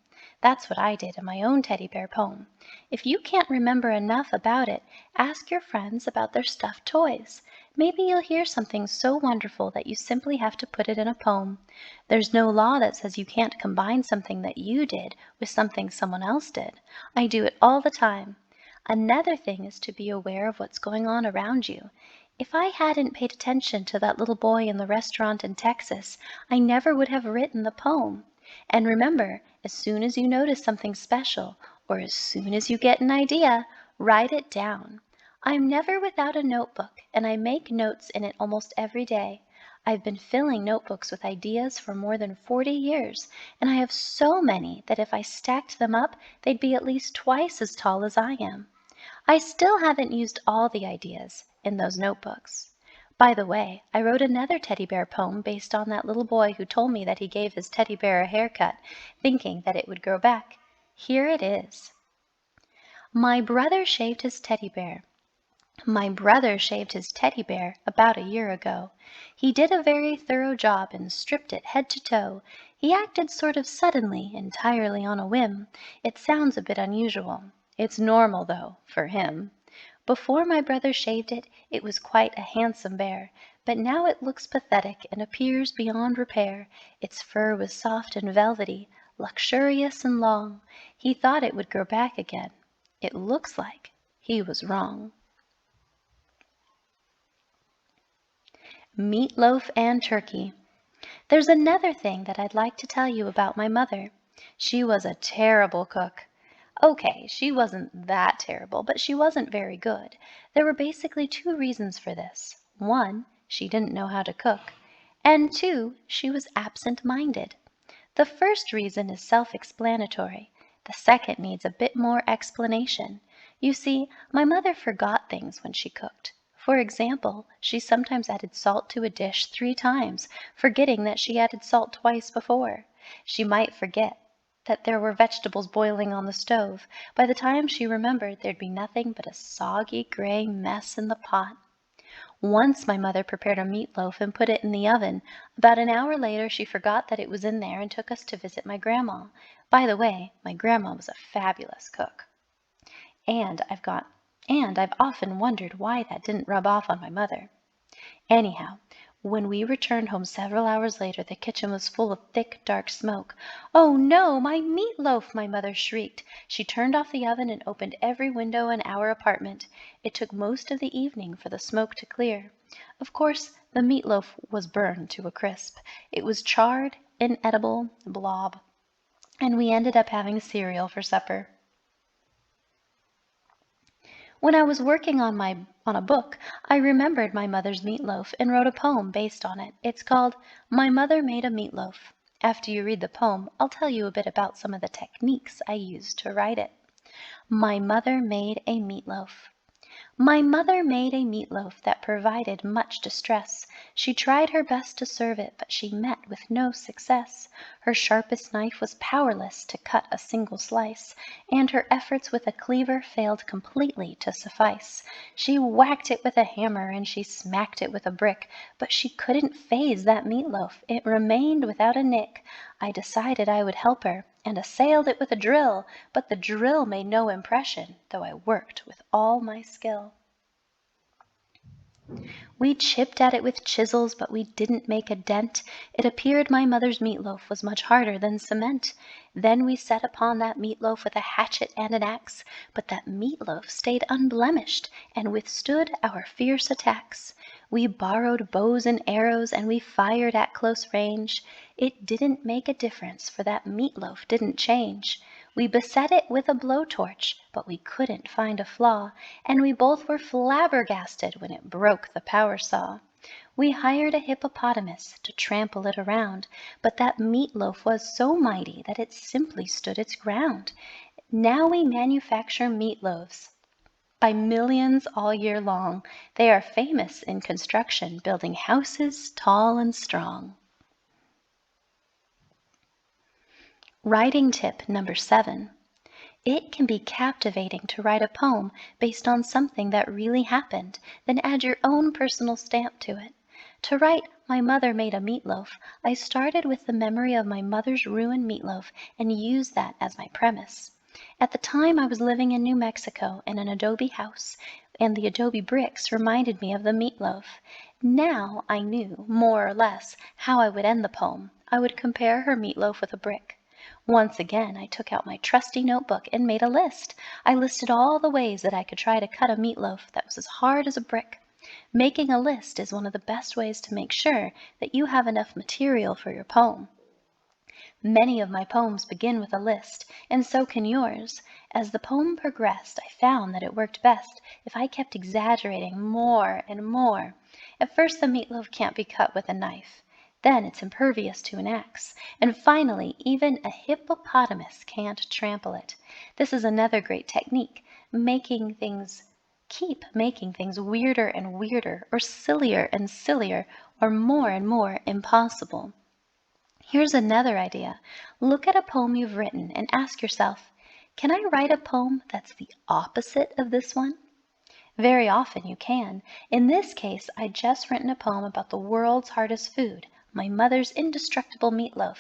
That's what I did in my own teddy bear poem. If you can't remember enough about it, ask your friends about their stuffed toys. Maybe you'll hear something so wonderful that you simply have to put it in a poem. There's no law that says you can't combine something that you did with something someone else did. I do it all the time. Another thing is to be aware of what's going on around you. If I hadn't paid attention to that little boy in the restaurant in Texas, I never would have written the poem. And remember, as soon as you notice something special, or as soon as you get an idea, write it down. I'm never without a notebook, and I make notes in it almost every day. I've been filling notebooks with ideas for more than 40 years, and I have so many that if I stacked them up, they'd be at least twice as tall as I am. I still haven't used all the ideas in those notebooks. By the way, I wrote another teddy bear poem based on that little boy who told me that he gave his teddy bear a haircut, thinking that it would grow back. Here it is. My brother shaved his teddy bear. My brother shaved his teddy bear about a year ago. He did a very thorough job and stripped it head to toe. He acted sort of suddenly, entirely on a whim. It sounds a bit unusual. It's normal, though, for him. Before my brother shaved it, it was quite a handsome bear, but now it looks pathetic and appears beyond repair. Its fur was soft and velvety, luxurious and long. He thought it would grow back again. It looks like he was wrong. Meatloaf and turkey. There's another thing that I'd like to tell you about my mother. She was a terrible cook. Okay, she wasn't that terrible, but she wasn't very good. There were basically two reasons for this. One, she didn't know how to cook. And two, she was absent-minded. The first reason is self-explanatory. The second needs a bit more explanation. You see, my mother forgot things when she cooked. For example, she sometimes added salt to a dish 3 times, forgetting that she added salt twice before. She might forget that there were vegetables boiling on the stove. By the time she remembered, there'd be nothing but a soggy gray mess in the pot. Once my mother prepared a meatloaf and put it in the oven. About an hour later, she forgot that it was in there and took us to visit my grandma. By the way, my grandma was a fabulous cook. And I've often wondered why that didn't rub off on my mother. Anyhow, when we returned home several hours later, the kitchen was full of thick, dark smoke. "Oh, no, my meatloaf!" my mother shrieked. She turned off the oven and opened every window in our apartment. It took most of the evening for the smoke to clear. Of course, the meatloaf was burned to a crisp. It was charred, inedible blob, and we ended up having cereal for supper. When I was working on a book, I remembered my mother's meatloaf and wrote a poem based on it. It's called My Mother Made a Meatloaf. After you read the poem, I'll tell you a bit about some of the techniques I used to write it. My mother made a meatloaf. My mother made a meatloaf that provided much distress. She tried her best to serve it, but she met with no success. Her sharpest knife was powerless to cut a single slice, and her efforts with a cleaver failed completely to suffice. She whacked it with a hammer and she smacked it with a brick, but she couldn't faze that meatloaf. It remained without a nick. I decided I would help her, and assailed it with a drill, but the drill made no impression, though I worked with all my skill. We chipped at it with chisels, but we didn't make a dent. It appeared my mother's meatloaf was much harder than cement. Then we set upon that meatloaf with a hatchet and an axe, but that meatloaf stayed unblemished and withstood our fierce attacks. We borrowed bows and arrows, and we fired at close range. It didn't make a difference, for that meatloaf didn't change. We beset it with a blowtorch, but we couldn't find a flaw, and we both were flabbergasted when it broke the power saw. We hired a hippopotamus to trample it around, but that meatloaf was so mighty that it simply stood its ground. Now we manufacture meatloaves by millions all year long. They are famous in construction, building houses tall and strong. Writing tip number 7. It can be captivating to write a poem based on something that really happened, then add your own personal stamp to it. To write my mother made a meatloaf, I started with the memory of my mother's ruined meatloaf and used that as my premise. At the time I was living in New Mexico in an adobe house, and the adobe bricks reminded me of the meatloaf. Now I knew, more or less, how I would end the poem. I would compare her meatloaf with a brick. Once again I took out my trusty notebook and made a list. I listed all the ways that I could try to cut a meatloaf that was as hard as a brick. Making a list is one of the best ways to make sure that you have enough material for your poem. Many of my poems begin with a list, and so can yours. As the poem progressed, I found that it worked best if I kept exaggerating more and more. At first the meatloaf can't be cut with a knife. Then it's impervious to an axe. And finally, even a hippopotamus can't trample it. This is another great technique, keep making things weirder and weirder, or sillier and sillier, or more and more impossible. Here's another idea. Look at a poem you've written and ask yourself, can I write a poem that's the opposite of this one? Very often you can. In this case, I'd just written a poem about the world's hardest food, my mother's indestructible meatloaf.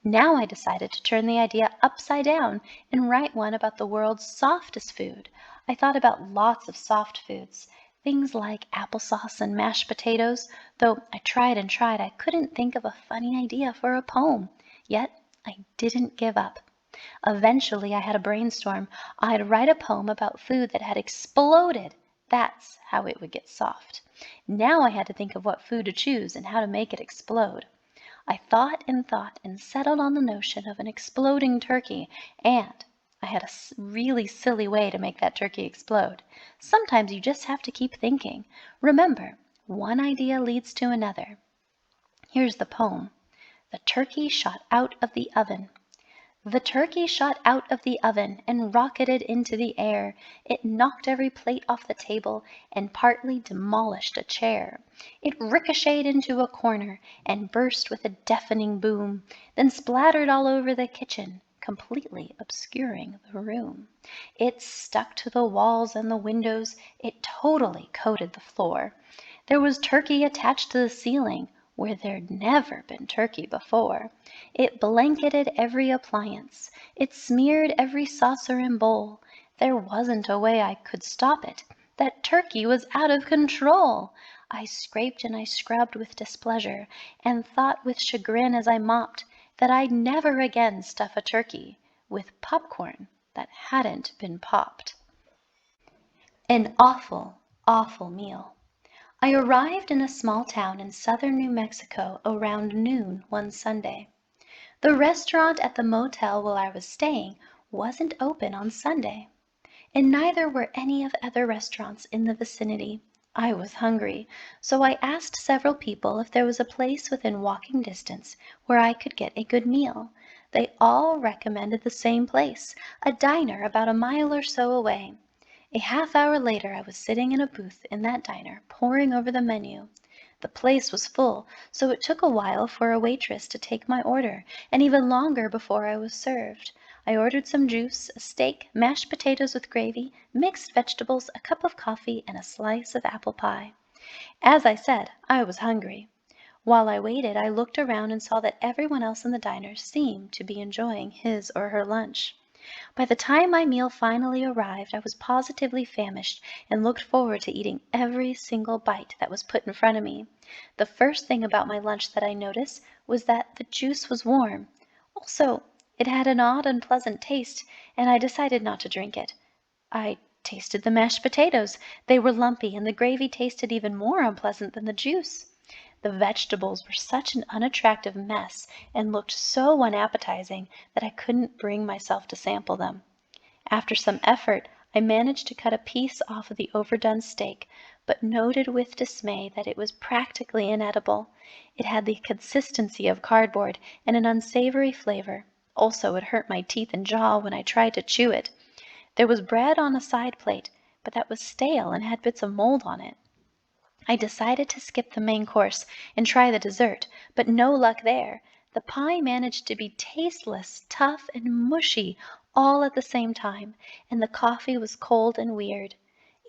Now I decided to turn the idea upside down and write one about the world's softest food. I thought about lots of soft foods, things like applesauce and mashed potatoes, though I tried and tried, I couldn't think of a funny idea for a poem. Yet I didn't give up. Eventually I had a brainstorm. I'd write a poem about food that had exploded. That's how it would get soft. Now I had to think of what food to choose and how to make it explode. I thought and settled on the notion of an exploding turkey, and I had a really silly way to make that turkey explode. Sometimes you just have to keep thinking. Remember, one idea leads to another. Here's the poem. The turkey shot out of the oven. The turkey shot out of the oven and rocketed into the air. It knocked every plate off the table and partly demolished a chair. It ricocheted into a corner and burst with a deafening boom, then splattered all over the kitchen, completely obscuring the room. It stuck to the walls and the windows. It totally coated the floor. There was turkey attached to the ceiling, where there'd never been turkey before. It blanketed every appliance. It smeared every saucer and bowl. There wasn't a way I could stop it. That turkey was out of control. I scraped and I scrubbed with displeasure, and thought with chagrin as I mopped that I'd never again stuff a turkey with popcorn that hadn't been popped. An awful, awful meal. I arrived in a small town in southern New Mexico around noon one Sunday. The restaurant at the motel where I was staying wasn't open on Sunday, and neither were any of the other restaurants in the vicinity. I was hungry, so I asked several people if there was a place within walking distance where I could get a good meal. They all recommended the same place, a diner about a mile or so away. A half hour later I was sitting in a booth in that diner, poring over the menu. The place was full, so it took a while for a waitress to take my order, and even longer before I was served. I ordered some juice, a steak, mashed potatoes with gravy, mixed vegetables, a cup of coffee, and a slice of apple pie. As I said, I was hungry. While I waited, I looked around and saw that everyone else in the diner seemed to be enjoying his or her lunch. By the time my meal finally arrived, I was positively famished and looked forward to eating every single bite that was put in front of me. The first thing about my lunch that I noticed was that the juice was warm. Also, it had an odd, unpleasant taste, and I decided not to drink it. I tasted the mashed potatoes. They were lumpy, and the gravy tasted even more unpleasant than the juice. The vegetables were such an unattractive mess and looked so unappetizing that I couldn't bring myself to sample them. After some effort, I managed to cut a piece off of the overdone steak, but noted with dismay that it was practically inedible. It had the consistency of cardboard and an unsavory flavor. Also, it hurt my teeth and jaw when I tried to chew it. There was bread on a side plate, but that was stale and had bits of mold on it. I decided to skip the main course and try the dessert, but no luck there. The pie managed to be tasteless, tough, and mushy all at the same time, and the coffee was cold and weird.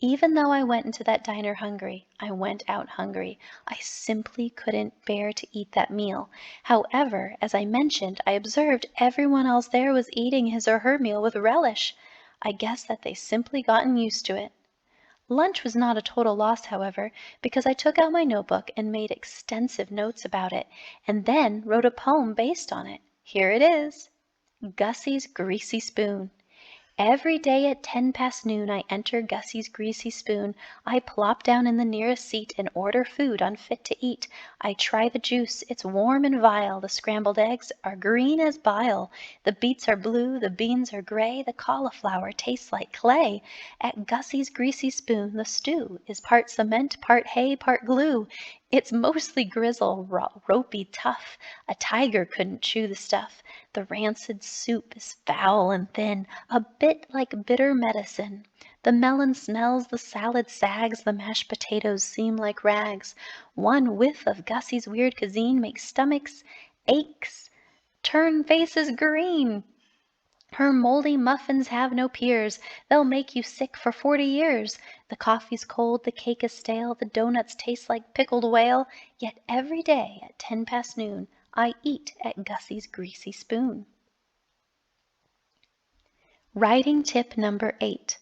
Even though I went into that diner hungry, I went out hungry. I simply couldn't bear to eat that meal. However, as I mentioned, I observed everyone else there was eating his or her meal with relish. I guess that they simply gotten used to it. Lunch was not a total loss, however, because I took out my notebook and made extensive notes about it, and then wrote a poem based on it. Here it is. Gussie's Greasy Spoon. Every day at 10 past noon I enter Gussie's greasy spoon. I plop down in the nearest seat and order food unfit to eat. I try the juice, it's warm and vile. The scrambled eggs are green as bile. The beets are blue, the beans are gray. The cauliflower tastes like clay. At Gussie's greasy spoon the stew is part cement, part hay, part glue. It's mostly grizzle, ropey tough. A tiger couldn't chew the stuff. The rancid soup is foul and thin, a bit like bitter medicine. The melon smells, the salad sags, the mashed potatoes seem like rags. One whiff of Gussie's weird cuisine makes stomachs aches, turn faces green. Her moldy muffins have no peers. They'll make you sick for 40 years. The coffee's cold, the cake is stale, the donuts taste like pickled whale. Yet every day at 10 past noon I eat at Gussie's greasy spoon. Writing tip number 8.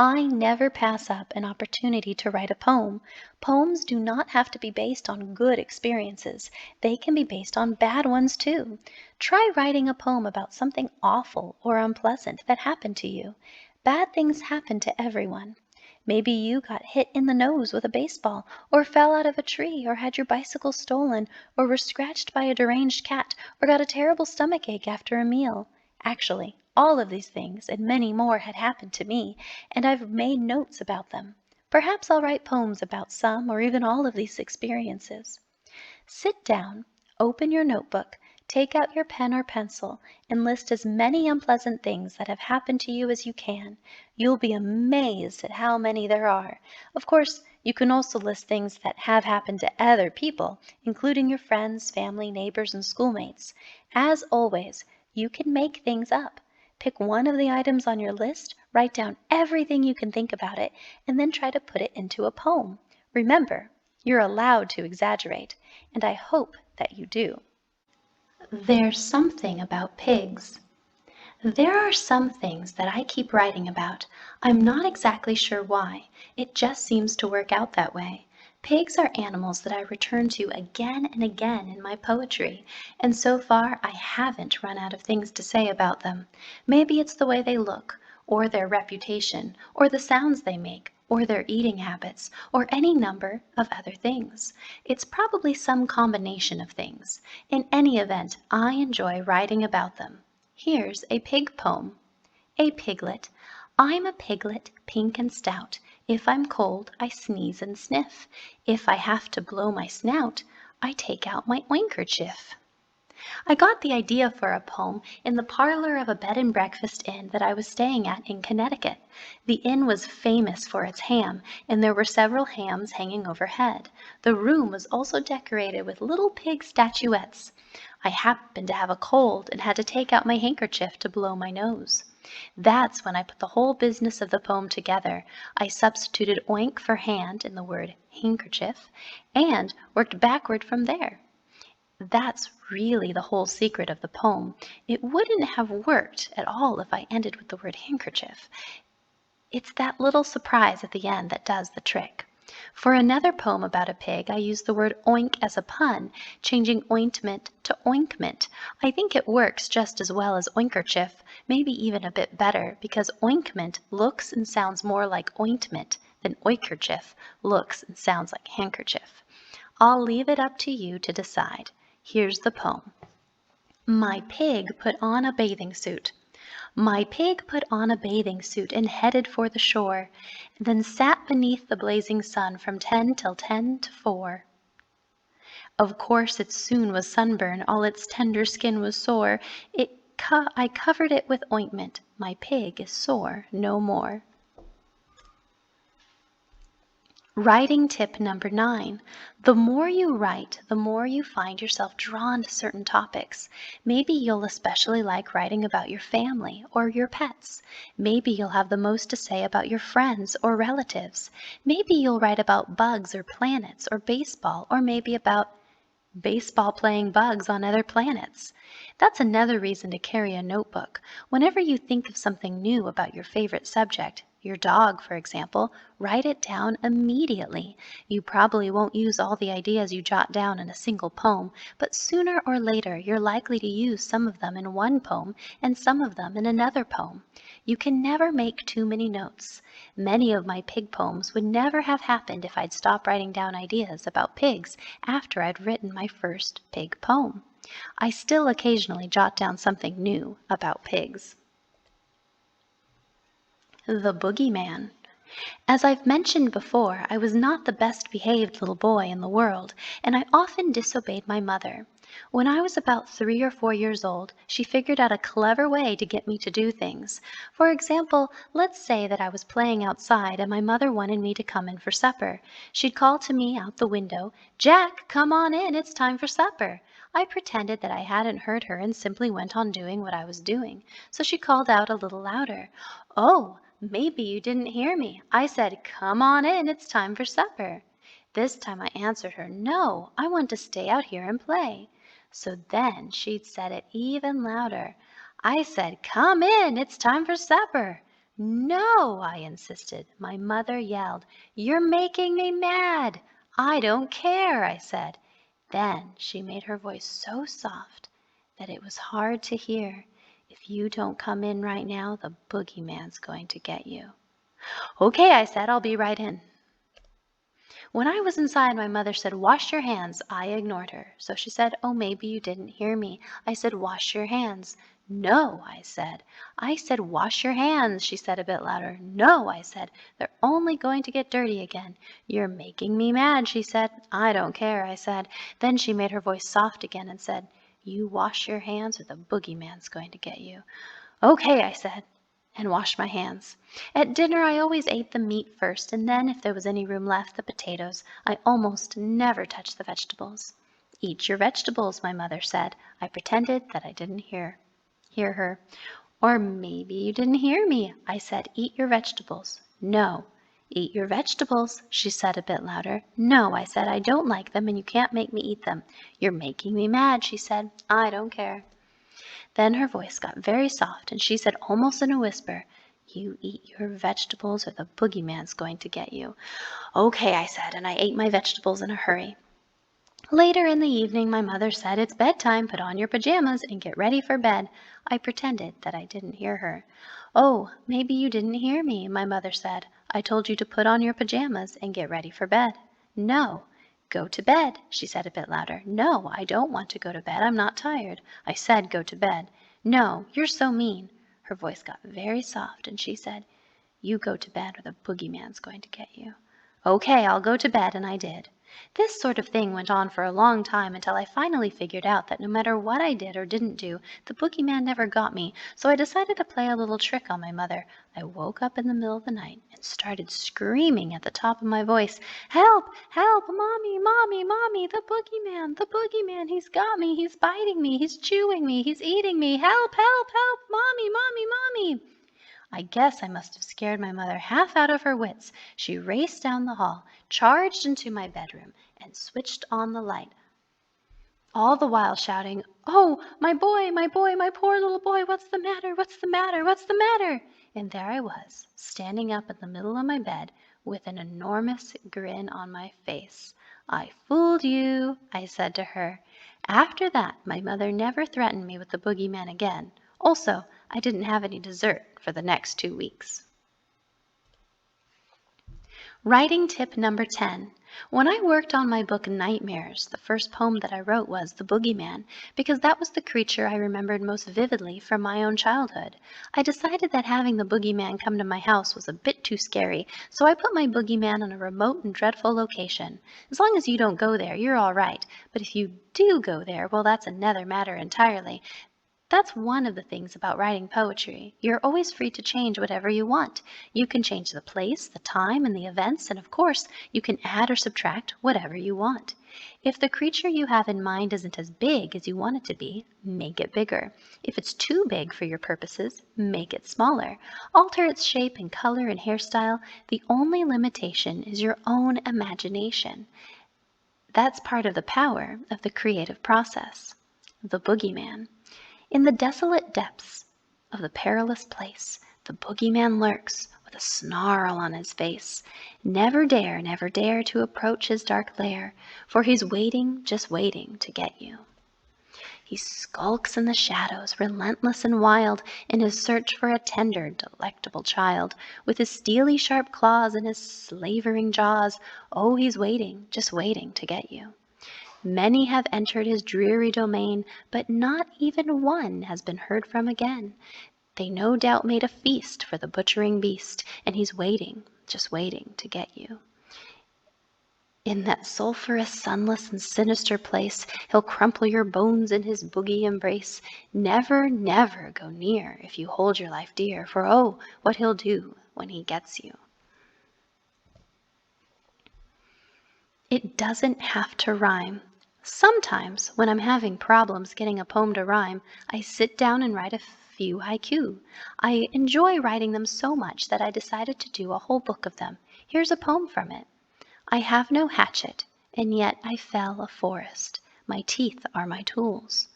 I never pass up an opportunity to write a poem. Poems do not have to be based on good experiences. They can be based on bad ones too. Try writing a poem about something awful or unpleasant that happened to you. Bad things happen to everyone. Maybe you got hit in the nose with a baseball, or fell out of a tree, or had your bicycle stolen, or were scratched by a deranged cat, or got a terrible stomachache after a meal. Actually, all of these things and many more had happened to me, and I've made notes about them. Perhaps I'll write poems about some or even all of these experiences. Sit down, open your notebook, take out your pen or pencil, and list as many unpleasant things that have happened to you as you can. You'll be amazed at how many there are. Of course, you can also list things that have happened to other people, including your friends, family, neighbors, and schoolmates. As always, you can make things up. Pick one of the items on your list, write down everything you can think about it, and then try to put it into a poem. Remember, you're allowed to exaggerate, and I hope that you do. There's something about pigs. There are some things that I keep writing about. I'm not exactly sure why. It just seems to work out that way. Pigs are animals that I return to again and again in my poetry, and so far I haven't run out of things to say about them. Maybe it's the way they look, or their reputation, or the sounds they make, or their eating habits, or any number of other things. It's probably some combination of things. In any event, I enjoy writing about them. Here's a pig poem. A piglet. I'm a piglet, pink and stout. If I'm cold, I sneeze and sniff. If I have to blow my snout, I take out my oinkerchief. I got the idea for a poem in the parlor of a bed and breakfast inn that I was staying at in Connecticut. The inn was famous for its ham, and there were several hams hanging overhead. The room was also decorated with little pig statuettes. I happened to have a cold and had to take out my handkerchief to blow my nose. That's when I put the whole business of the poem together. I substituted oink for hand in the word handkerchief and worked backward from there. That's really the whole secret of the poem. It wouldn't have worked at all if I ended with the word handkerchief. It's that little surprise at the end that does the trick. For another poem about a pig, I used the word oink as a pun, changing ointment to oinkment. I think it works just as well as oinkerchief, maybe even a bit better, because oinkment looks and sounds more like ointment than oinkerchief looks and sounds like handkerchief. I'll leave it up to you to decide. Here's the poem. My pig put on a bathing suit. My pig put on a bathing suit and headed for the shore, then sat beneath the blazing sun from 10 till 10 to 4. Of course it soon was sunburn, all its tender skin was sore. I covered it with ointment. My pig is sore no more. Writing tip number 9. The more you write, the more you find yourself drawn to certain topics. Maybe you'll especially like writing about your family or your pets. Maybe you'll have the most to say about your friends or relatives. Maybe you'll write about bugs or planets or baseball, or maybe about baseball playing bugs on other planets. That's another reason to carry a notebook. Whenever you think of something new about your favorite subject, your dog, for example, write it down immediately. You probably won't use all the ideas you jot down in a single poem, but sooner or later you're likely to use some of them in one poem and some of them in another poem. You can never make too many notes. Many of my pig poems would never have happened if I'd stopped writing down ideas about pigs after I'd written my first pig poem. I still occasionally jot down something new about pigs. The Boogeyman. As I've mentioned before, I was not the best behaved little boy in the world, and I often disobeyed my mother. When I was about 3 or 4 years old, she figured out a clever way to get me to do things. For example, let's say that I was playing outside and my mother wanted me to come in for supper. She'd call to me out the window, "Jack, come on in, it's time for supper." I pretended that I hadn't heard her and simply went on doing what I was doing. So she called out a little louder, "Oh, maybe you didn't hear me. I said, 'Come on in, it's time for supper.' This time I answered her, 'No, I want to stay out here and play.' So then she'd said it even louder. I said, 'Come in, it's time for supper.' 'No,' I insisted. My mother yelled, 'You're making me mad.' 'I don't care,' I said. Then she made her voice so soft that it was hard to hear. 'If you don't come in right now, the boogeyman's going to get you.' 'Okay,' I said, 'I'll be right in.' When I was inside, my mother said, 'Wash your hands.' I ignored her. So she said, 'Oh, maybe you didn't hear me.' I said, 'Wash your hands.' 'No,' I said. 'I said, wash your hands,' she said a bit louder. 'No,' I said. 'They're only going to get dirty again.' 'You're making me mad,' she said. 'I don't care,' I said. Then she made her voice soft again and said, 'You wash your hands or the boogeyman's going to get you.' 'Okay,' I said, and washed my hands. At dinner I always ate the meat first, and then, if there was any room left, the potatoes. I almost never touched the vegetables. 'Eat your vegetables,' my mother said. I pretended that I didn't hear her. 'Or maybe you didn't hear me.' I said, 'Eat your vegetables.' 'No.' 'Eat your vegetables,' she said a bit louder. 'No,' I said, 'I don't like them, and you can't make me eat them.' 'You're making me mad,' she said. 'I don't care.' Then her voice got very soft, and she said almost in a whisper, 'You eat your vegetables or the boogeyman's going to get you.' 'Okay,' I said, and I ate my vegetables in a hurry. Later in the evening my mother said, 'It's bedtime, put on your pajamas and get ready for bed.' I pretended that I didn't hear her. 'Oh, maybe you didn't hear me,' my mother said. 'I told you to put on your pajamas and get ready for bed.' 'No.' 'Go to bed,' she said a bit louder. 'No, I don't want to go to bed. I'm not tired.' I said, 'Go to bed.' 'No, you're so mean.' Her voice got very soft, and she said, 'You go to bed or the boogeyman's going to get you.' 'Okay, I'll go to bed,' and I did. This sort of thing went on for a long time until I finally figured out that no matter what I did or didn't do, the boogeyman never got me, so I decided to play a little trick on my mother. I woke up in the middle of the night and started screaming at the top of my voice, 'Help! Help! Mommy! Mommy! Mommy! The boogeyman! The boogeyman! He's got me! He's biting me! He's chewing me! He's eating me! Help! Help! Help! Mommy! Mommy! Mommy!' I guess I must have scared my mother half out of her wits. She raced down the hall, charged into my bedroom, and switched on the light, all the while shouting, 'Oh, my boy, my boy, my poor little boy, what's the matter? What's the matter? What's the matter?' And there I was, standing up in the middle of my bed with an enormous grin on my face. 'I fooled you,' I said to her. After that, my mother never threatened me with the boogeyman again. Also, I didn't have any dessert for the next 2 weeks. Writing tip number 10. When I worked on my book Nightmares, the first poem that I wrote was The Boogeyman, because that was the creature I remembered most vividly from my own childhood. I decided that having the boogeyman come to my house was a bit too scary, so I put my boogeyman on a remote and dreadful location. As long as you don't go there, you're all right, but if you do go there, well, that's another matter entirely. That's one of the things about writing poetry. You're always free to change whatever you want. You can change the place, the time, and the events, and of course, you can add or subtract whatever you want. If the creature you have in mind isn't as big as you want it to be, make it bigger. If it's too big for your purposes, make it smaller. Alter its shape and color and hairstyle. The only limitation is your own imagination. That's part of the power of the creative process. The boogeyman. In the desolate depths of the perilous place, the boogeyman lurks with a snarl on his face. Never dare to approach his dark lair, for he's waiting, just waiting to get you. He skulks in the shadows, relentless and wild, in his search for a tender, delectable child. With his steely sharp claws and his slavering jaws, oh, he's waiting, just waiting to get you. Many have entered his dreary domain, but not even one has been heard from again. They no doubt made a feast for the butchering beast, and he's waiting, just waiting to get you. In that sulphurous, sunless, and sinister place, he'll crumple your bones in his boogie embrace. Never, never go near if you hold your life dear, for oh, what he'll do when he gets you. It doesn't have to rhyme. Sometimes, when I'm having problems getting a poem to rhyme, I sit down and write a few haiku. I enjoy writing them so much that I decided to do a whole book of them. Here's a poem from it. I have no hatchet, and yet I fell a forest. My teeth are my tools.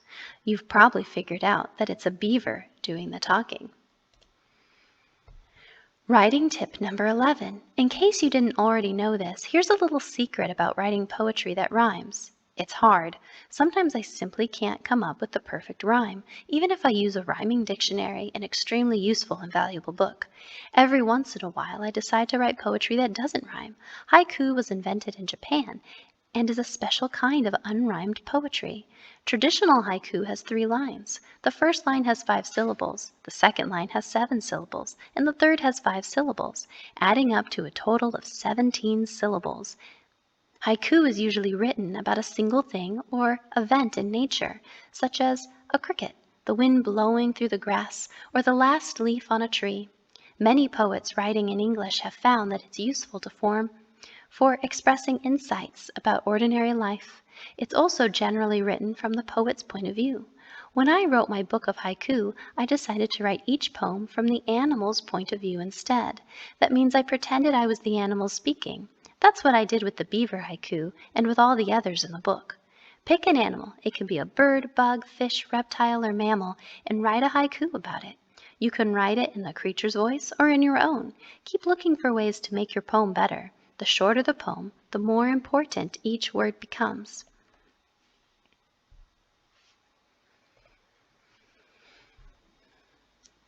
You've probably figured out that it's a beaver doing the talking. Writing tip number 11. In case you didn't already know this, here's a little secret about writing poetry that rhymes. It's hard. Sometimes I simply can't come up with the perfect rhyme, even if I use a rhyming dictionary, an extremely useful and valuable book. Every once in a while, I decide to write poetry that doesn't rhyme. Haiku was invented in Japan and is a special kind of unrhymed poetry. Traditional haiku has 3 lines. The first line has 5 syllables, the second line has 7 syllables, and the third has 5 syllables, adding up to a total of 17 syllables. Haiku is usually written about a single thing or event in nature, such as a cricket, the wind blowing through the grass, or the last leaf on a tree. Many poets writing in English have found that it's useful to form for expressing insights about ordinary life. It's also generally written from the poet's point of view. When I wrote my book of haiku, I decided to write each poem from the animal's point of view instead. That means I pretended I was the animal speaking. That's what I did with the beaver haiku and with all the others in the book. Pick an animal, it can be a bird, bug, fish, reptile, or mammal, and write a haiku about it. You can write it in the creature's voice or in your own. Keep looking for ways to make your poem better. The shorter the poem, the more important each word becomes.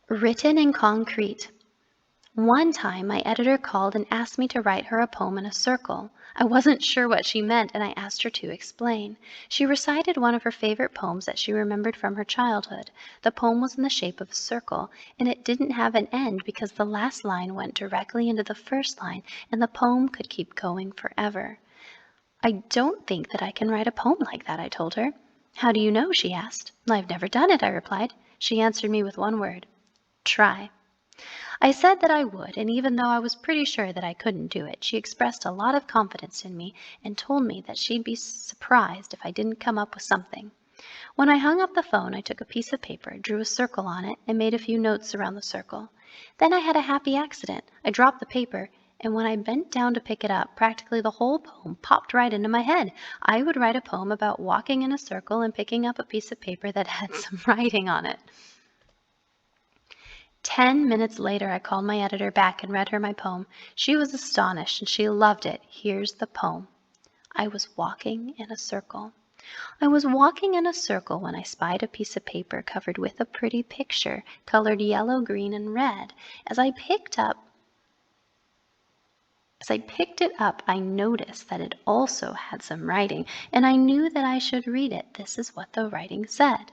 Written in concrete. One time, my editor called and asked me to write her a poem in a circle. I wasn't sure what she meant, and I asked her to explain. She recited one of her favorite poems that she remembered from her childhood. The poem was in the shape of a circle, and it didn't have an end because the last line went directly into the first line, and the poem could keep going forever. I don't think that I can write a poem like that, I told her. How do you know? She asked. I've never done it, I replied. She answered me with one word. Try. I said that I would, and even though I was pretty sure that I couldn't do it, she expressed a lot of confidence in me and told me that she'd be surprised if I didn't come up with something. When I hung up the phone, I took a piece of paper, drew a circle on it, and made a few notes around the circle. Then I had a happy accident. I dropped the paper, and when I bent down to pick it up, practically the whole poem popped right into my head. I would write a poem about walking in a circle and picking up a piece of paper that had some writing on it. 10 minutes later, I called my editor back and read her my poem. She was astonished and she loved it. Here's the poem. I was walking in a circle. I was walking in a circle when I spied a piece of paper covered with a pretty picture, colored yellow, green, and red. As I picked it up, I noticed that it also had some writing, and I knew that I should read it. This is what the writing said.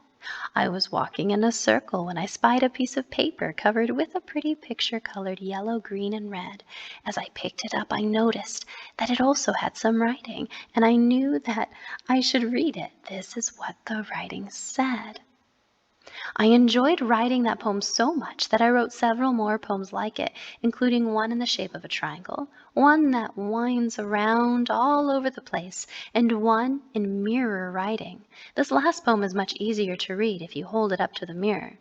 I was walking in a circle when I spied a piece of paper covered with a pretty picture colored yellow, green, and red. As I picked it up, I noticed that it also had some writing, and I knew that I should read it. This is what the writing said. I enjoyed writing that poem so much that I wrote several more poems like it, including one in the shape of a triangle, one that winds around all over the place, and one in mirror writing. This last poem is much easier to read if you hold it up to the mirror.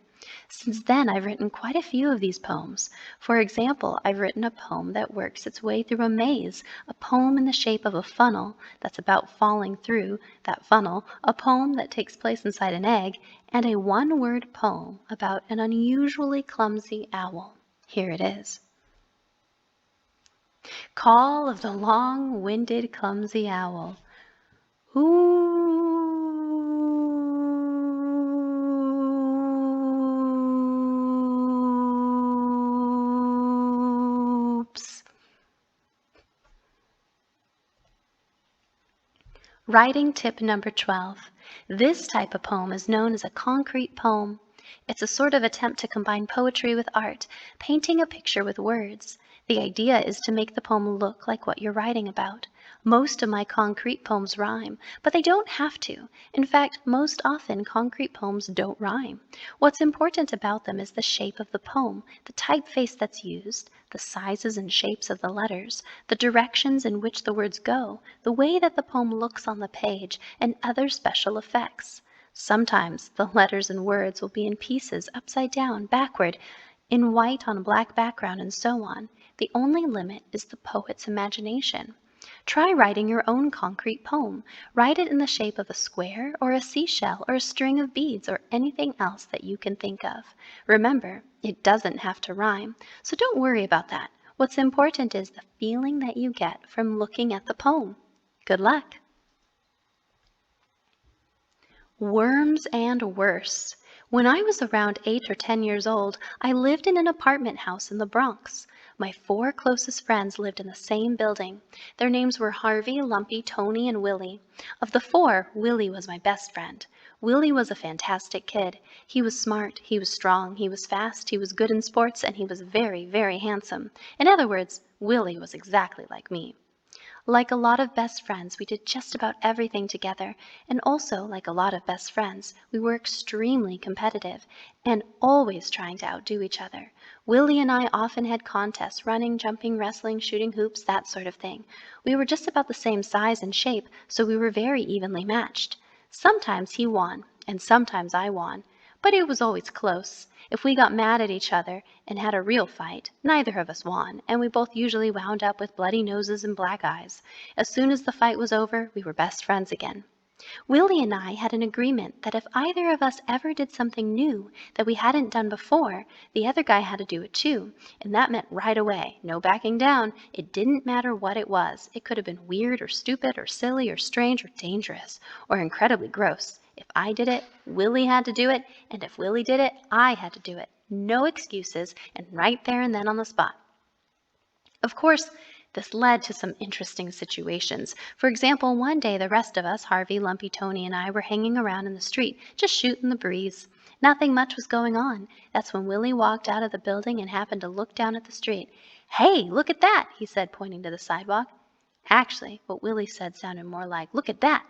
Since then, I've written quite a few of these poems. For example, I've written a poem that works its way through a maze, a poem in the shape of a funnel that's about falling through that funnel, a poem that takes place inside an egg, and a one-word poem about an unusually clumsy owl. Here it is. Call of the long-winded clumsy owl. Oops. Writing tip number 12. This type of poem is known as a concrete poem. It's a sort of attempt to combine poetry with art, painting a picture with words. The idea is to make the poem look like what you're writing about. Most of my concrete poems rhyme, but they don't have to. In fact, most often concrete poems don't rhyme. What's important about them is the shape of the poem, the typeface that's used, the sizes and shapes of the letters, the directions in which the words go, the way that the poem looks on the page, and other special effects. Sometimes the letters and words will be in pieces, upside down, backward, in white on a black background, and so on. The only limit is the poet's imagination. Try writing your own concrete poem. Write it in the shape of a square or a seashell or a string of beads or anything else that you can think of. Remember, it doesn't have to rhyme, so don't worry about that. What's important is the feeling that you get from looking at the poem. Good luck! Worms and worse. When I was around 8 or 10 years old, I lived in an apartment house in the Bronx. My 4 closest friends lived in the same building. Their names were Harvey, Lumpy, Tony, and Willie. Of the 4, Willie was my best friend. Willie was a fantastic kid. He was smart, he was strong, he was fast, he was good in sports, and he was very, very handsome. In other words, Willie was exactly like me. Like a lot of best friends, we did just about everything together, and also, like a lot of best friends, we were extremely competitive and always trying to outdo each other. Willie and I often had contests, running, jumping, wrestling, shooting hoops, that sort of thing. We were just about the same size and shape, so we were very evenly matched. Sometimes he won, and sometimes I won, but it was always close. If we got mad at each other and had a real fight, neither of us won, and we both usually wound up with bloody noses and black eyes. As soon as the fight was over, we were best friends again. Willie and I had an agreement that if either of us ever did something new that we hadn't done before, the other guy had to do it too, and that meant right away, no backing down. It didn't matter what it was. It could have been weird or stupid or silly or strange or dangerous or incredibly gross. If I did it, Willie had to do it, and if Willie did it, I had to do it. No excuses, and right there and then on the spot. Of course, this led to some interesting situations. For example, one day the rest of us, Harvey, Lumpy, Tony, and I, were hanging around in the street, just shooting the breeze. Nothing much was going on. That's when Willie walked out of the building and happened to look down at the street. "Hey, look at that," he said, pointing to the sidewalk. Actually, what Willie said sounded more like, "Look at that."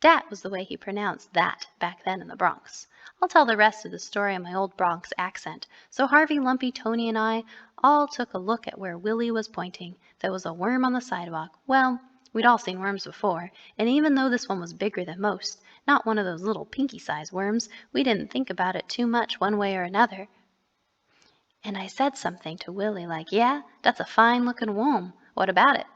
Dat was the way he pronounced that back then in the Bronx. I'll tell the rest of the story in my old Bronx accent. So Harvey, Lumpy, Tony, and I all took a look at where Willie was pointing. There was a worm on the sidewalk. Well, we'd all seen worms before, and even though this one was bigger than most, not one of those little pinky-sized worms, we didn't think about it too much one way or another. And I said something to Willie like, "Yeah, that's a fine-looking worm. What about it?"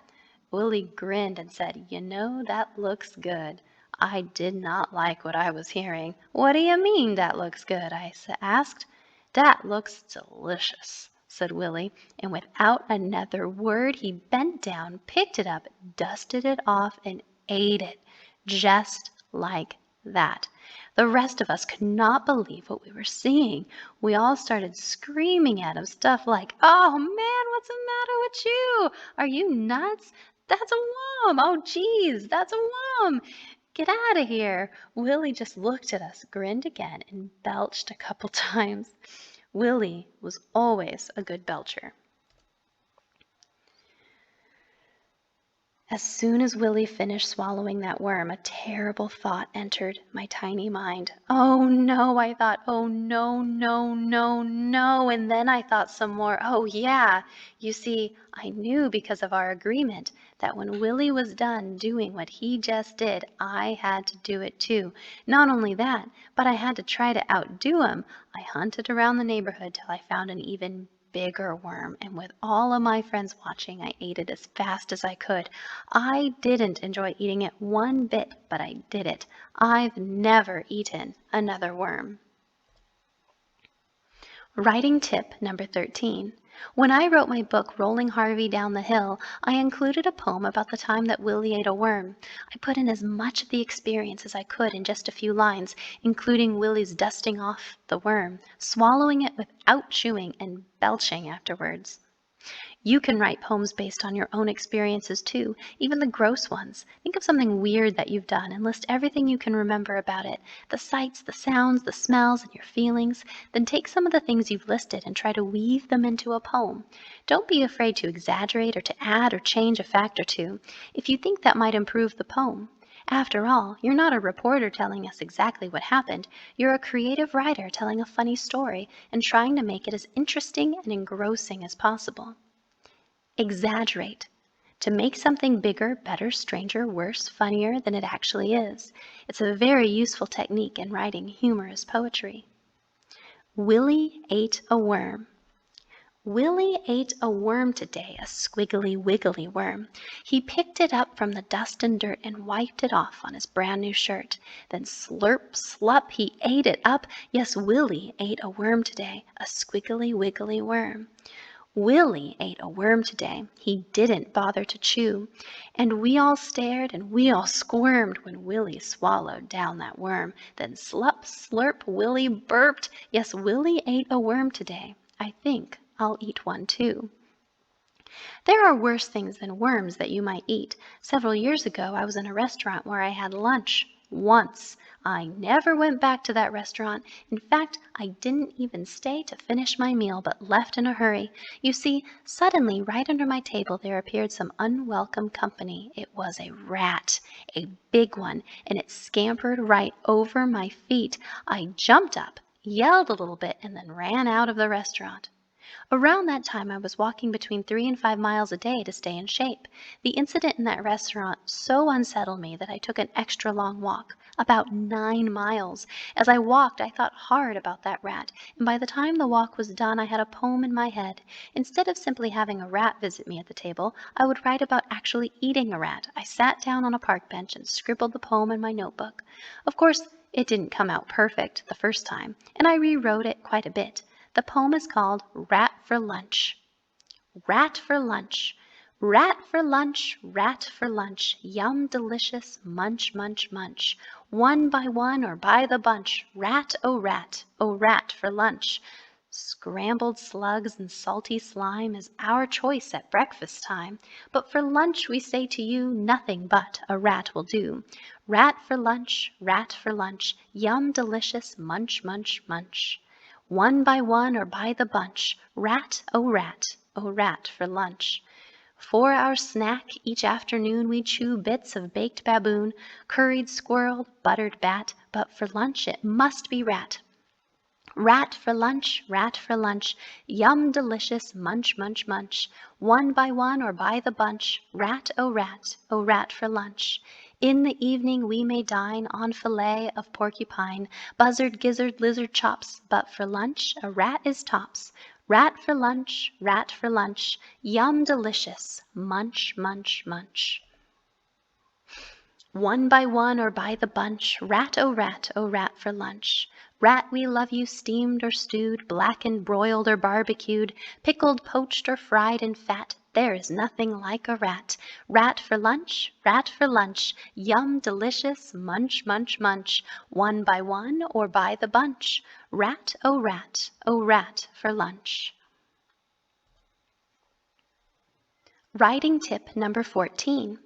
Willie grinned and said, "You know, that looks good." I did not like what I was hearing. "What do you mean, that looks good?" I asked. "Dat looks delicious," said Willie, and without another word he bent down, picked it up, dusted it off, and ate it, just like that. The rest of us could not believe what we were seeing. We all started screaming at him stuff like, "Oh man, what's the matter with you? Are you nuts? That's a worm! Oh geez, that's a worm! Get out of here!" Willie just looked at us, grinned again, and belched a couple times. Willie was always a good belcher. As soon as Willie finished swallowing that worm, a terrible thought entered my tiny mind. Oh no, I thought, oh no, no, no, no. And then I thought some more. Oh yeah, you see, I knew because of our agreement that when Willie was done doing what he just did, I had to do it too. Not only that, but I had to try to outdo him. I hunted around the neighborhood till I found an even bigger worm, and with all of my friends watching, I ate it as fast as I could. I didn't enjoy eating it one bit, but I did it. I've never eaten another worm. Writing tip number 13. When I wrote my book, Rolling Harvey Down the Hill, I included a poem about the time that Willie ate a worm. I put in as much of the experience as I could in just a few lines, including Willie's dusting off the worm, swallowing it without chewing, and belching afterwards. You can write poems based on your own experiences too, even the gross ones. Think of something weird that you've done and list everything you can remember about it, the sights, the sounds, the smells, and your feelings. Then take some of the things you've listed and try to weave them into a poem. Don't be afraid to exaggerate or to add or change a fact or two if you think that might improve the poem. After all, you're not a reporter telling us exactly what happened. You're a creative writer telling a funny story and trying to make it as interesting and engrossing as possible. Exaggerate. To make something bigger, better, stranger, worse, funnier than it actually is. It's a very useful technique in writing humorous poetry. Willie ate a worm. Willie ate a worm today, a squiggly wiggly worm. He picked it up from the dust and dirt and wiped it off on his brand new shirt. Then slurp, slup, he ate it up. Yes, Willie ate a worm today, a squiggly wiggly worm. Willie ate a worm today. He didn't bother to chew. And we all stared and we all squirmed when Willie swallowed down that worm. Then slup, slurp, Willie burped. Yes, Willie ate a worm today. I think I'll eat one too. There are worse things than worms that you might eat. Several years ago, I was in a restaurant where I had lunch. Once. I never went back to that restaurant. In fact, I didn't even stay to finish my meal, but left in a hurry. You see, suddenly, right under my table, there appeared some unwelcome company. It was a rat, a big one, and it scampered right over my feet. I jumped up, yelled a little bit, and then ran out of the restaurant. Around that time I was walking between 3 and 5 miles a day to stay in shape. The incident in that restaurant so unsettled me that I took an extra long walk, about 9 miles. As I walked, I thought hard about that rat, and by the time the walk was done, I had a poem in my head. Instead of simply having a rat visit me at the table, I would write about actually eating a rat. I sat down on a park bench and scribbled the poem in my notebook. Of course, it didn't come out perfect the first time, and I rewrote it quite a bit. The poem is called Rat for Lunch. Rat for lunch. Rat for lunch, rat for lunch. Yum delicious, munch, munch, munch. One by one or by the bunch. Rat, oh rat for lunch. Scrambled slugs and salty slime is our choice at breakfast time. But for lunch we say to you, nothing but a rat will do. Rat for lunch, yum delicious, munch, munch, munch. One by one or by the bunch, rat for lunch. For our snack each afternoon we chew bits of baked baboon, curried squirrel, buttered bat, but for lunch it must be rat. Rat for lunch, yum delicious, munch, munch, munch. One by one or by the bunch, rat for lunch. In the evening we may dine on fillet of porcupine, buzzard, gizzard, lizard chops, but for lunch a rat is tops. Rat for lunch, yum delicious, munch, munch, munch. One by one or by the bunch, rat for lunch. Rat, we love you steamed or stewed, blackened, broiled, or barbecued, pickled, poached, or fried in fat. There is nothing like a rat. Rat for lunch, yum delicious, munch, munch, munch. One by one or by the bunch, rat for lunch. Writing tip number 14.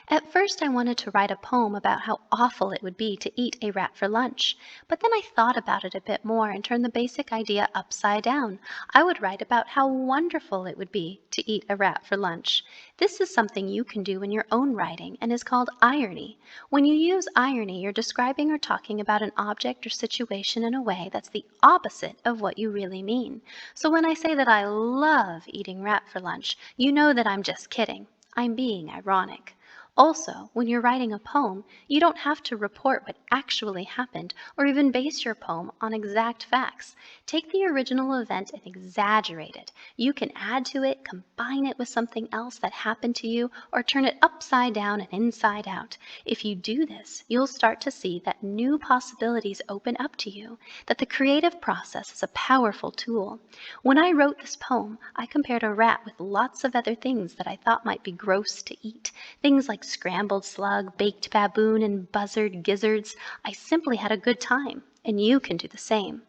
At first I wanted to write a poem about how awful it would be to eat a rat for lunch, but then I thought about it a bit more and turned the basic idea upside down. I would write about how wonderful it would be to eat a rat for lunch. This is something you can do in your own writing and is called irony. When you use irony, you're describing or talking about an object or situation in a way that's the opposite of what you really mean. So when I say that I love eating rat for lunch, you know that I'm just kidding. I'm being ironic. Also, when you're writing a poem, you don't have to report what actually happened or even base your poem on exact facts. Take the original event and exaggerate it. You can add to it, combine it with something else that happened to you, or turn it upside down and inside out. If you do this, you'll start to see that new possibilities open up to you, that the creative process is a powerful tool. When I wrote this poem, I compared a rat with lots of other things that I thought might be gross to eat. Things like scrambled slug, baked baboon, and buzzard gizzards. I simply had a good time, and you can do the same.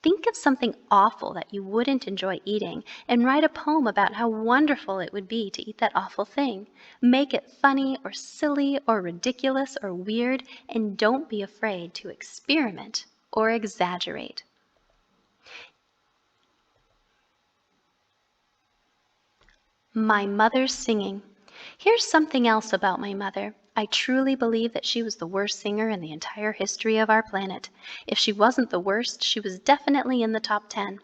Think of something awful that you wouldn't enjoy eating and write a poem about how wonderful it would be to eat that awful thing. Make it funny or silly or ridiculous or weird, and don't be afraid to experiment or exaggerate. My mother's singing. Here's something else about my mother. I truly believe that she was the worst singer in the entire history of our planet. If she wasn't the worst, she was definitely in the top 10.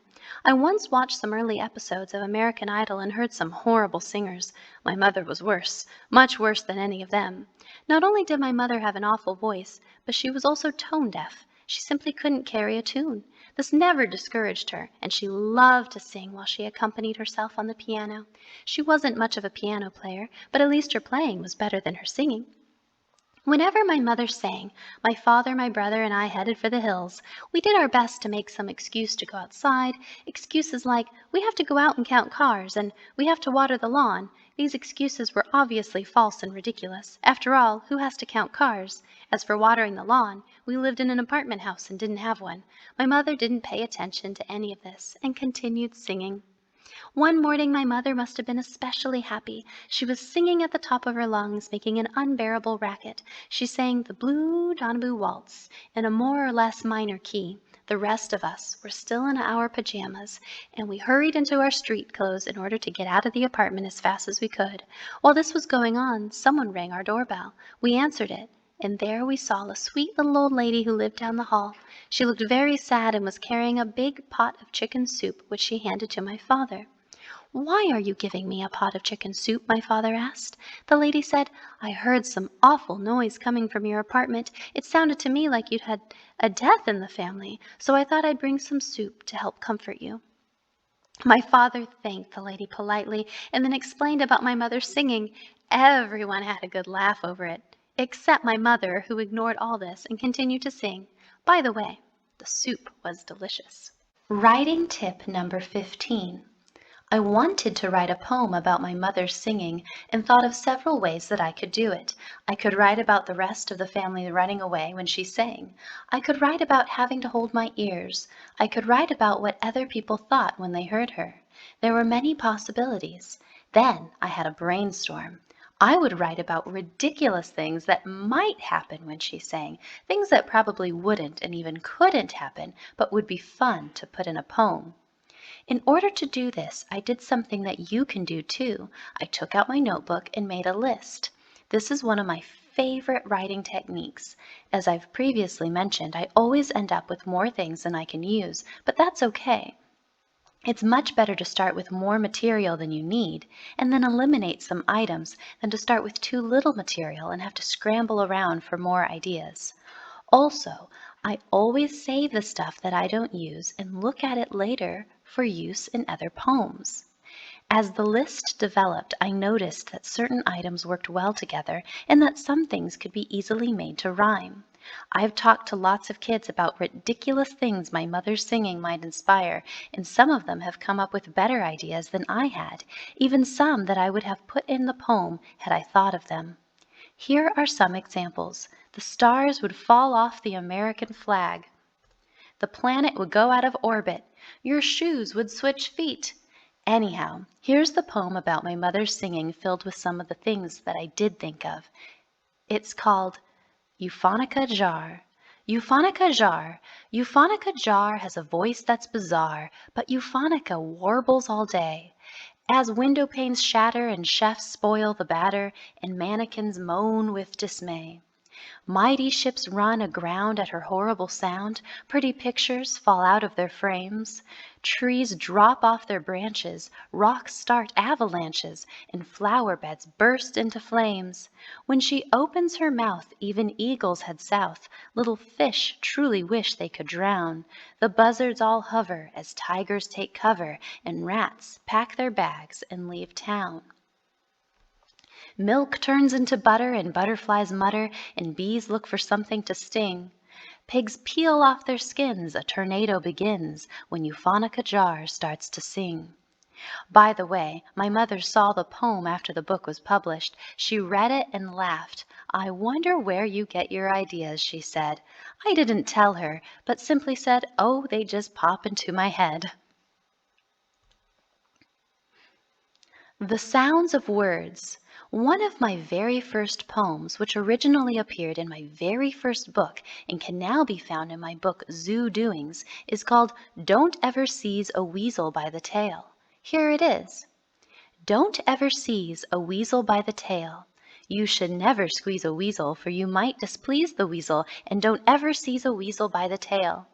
I once watched some early episodes of American Idol and heard some horrible singers. My mother was worse, much worse than any of them. Not only did my mother have an awful voice, but she was also tone deaf. She simply couldn't carry a tune. This never discouraged her, and she loved to sing while she accompanied herself on the piano. She wasn't much of a piano player, but at least her playing was better than her singing. Whenever my mother sang, my father, my brother, and I headed for the hills. We did our best to make some excuse to go outside. Excuses like, we have to go out and count cars, and we have to water the lawn. These excuses were obviously false and ridiculous. After all, who has to count cars? As for watering the lawn, we lived in an apartment house and didn't have one. My mother didn't pay attention to any of this and continued singing. One morning my mother must have been especially happy. She was singing at the top of her lungs, making an unbearable racket. She sang the Blue Donabu Waltz in a more or less minor key. The rest of us were still in our pajamas, and we hurried into our street clothes in order to get out of the apartment as fast as we could. While this was going on, someone rang our doorbell. We answered it, and there we saw a sweet little old lady who lived down the hall. She looked very sad and was carrying a big pot of chicken soup, which she handed to my father. "Why are you giving me a pot of chicken soup?" my father asked. The lady said, "I heard some awful noise coming from your apartment. It sounded to me like you'd had a death in the family, so I thought I'd bring some soup to help comfort you." My father thanked the lady politely and then explained about my mother's singing. Everyone had a good laugh over it, except my mother, who ignored all this and continued to sing. By the way, the soup was delicious. Writing tip number 15. I wanted to write a poem about my mother's singing and thought of several ways that I could do it. I could write about the rest of the family running away when she sang. I could write about having to hold my ears. I could write about what other people thought when they heard her. There were many possibilities. Then I had a brainstorm. I would write about ridiculous things that might happen when she sang, things that probably wouldn't and even couldn't happen, but would be fun to put in a poem. In order to do this, I did something that you can do too. I took out my notebook and made a list. This is one of my favorite writing techniques. As I've previously mentioned, I always end up with more things than I can use, but that's okay. It's much better to start with more material than you need and then eliminate some items than to start with too little material and have to scramble around for more ideas. Also, I always save the stuff that I don't use and look at it later for use in other poems. As the list developed, I noticed that certain items worked well together and that some things could be easily made to rhyme. I've talked to lots of kids about ridiculous things my mother's singing might inspire, and some of them have come up with better ideas than I had, even some that I would have put in the poem had I thought of them. Here are some examples. The stars would fall off the American flag. The planet would go out of orbit. Your shoes would switch feet. Anyhow, here's the poem about my mother's singing filled with some of the things that I did think of. It's called Euphonica Jar. Euphonica Jar. Euphonica Jar has a voice that's bizarre, but Euphonica warbles all day. As window panes shatter and chefs spoil the batter, and mannequins moan with dismay. Mighty ships run aground at her horrible sound, pretty pictures fall out of their frames, trees drop off their branches, rocks start avalanches, and flower beds burst into flames. When she opens her mouth, even eagles head south, little fish truly wish they could drown. The buzzards all hover as tigers take cover, and rats pack their bags and leave town. Milk turns into butter, and butterflies mutter, and bees look for something to sting. Pigs peel off their skins, a tornado begins when Euphonica Jar starts to sing. By the way, my mother saw the poem after the book was published. She read it and laughed. "I wonder where you get your ideas," she said. I didn't tell her, but simply said, "Oh, they just pop into my head." The Sounds of Words. One of my very first poems, which originally appeared in my very first book and can now be found in my book Zoo Doings, is called Don't Ever Seize a Weasel by the Tail. Here it is. Don't ever seize a weasel by the tail. You should never squeeze a weasel, for you might displease the weasel, and don't ever seize a weasel by the tail.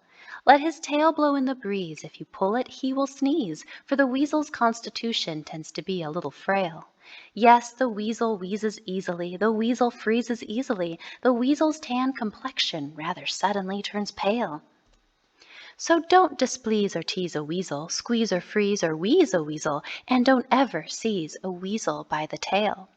Let his tail blow in the breeze. If you pull it, he will sneeze, for the weasel's constitution tends to be a little frail. Yes, the weasel wheezes easily, the weasel freezes easily, the weasel's tan complexion rather suddenly turns pale. So don't displease or tease a weasel, squeeze or freeze or wheeze a weasel, and don't ever seize a weasel by the tail.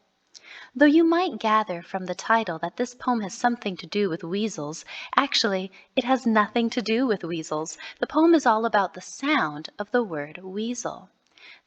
Though you might gather from the title that this poem has something to do with weasels, actually, it has nothing to do with weasels. The poem is all about the sound of the word weasel.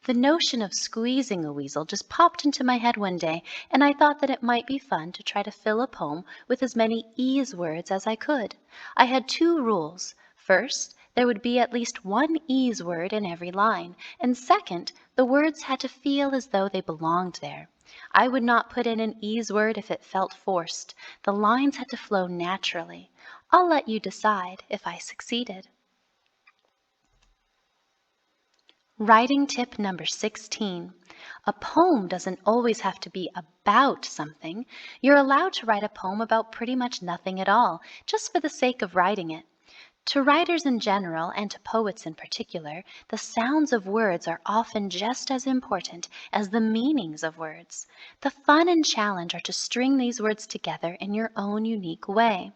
The notion of squeezing a weasel just popped into my head one day, and I thought that it might be fun to try to fill a poem with as many ease words as I could. I had two rules. First, there would be at least one ease word in every line, and second, the words had to feel as though they belonged there. I would not put in an ease word if it felt forced. The lines had to flow naturally. I'll let you decide if I succeeded. Writing tip number 16. A poem doesn't always have to be about something. You're allowed to write a poem about pretty much nothing at all, just for the sake of writing it. To writers in general, and to poets in particular, the sounds of words are often just as important as the meanings of words. The fun and challenge are to string these words together in your own unique way.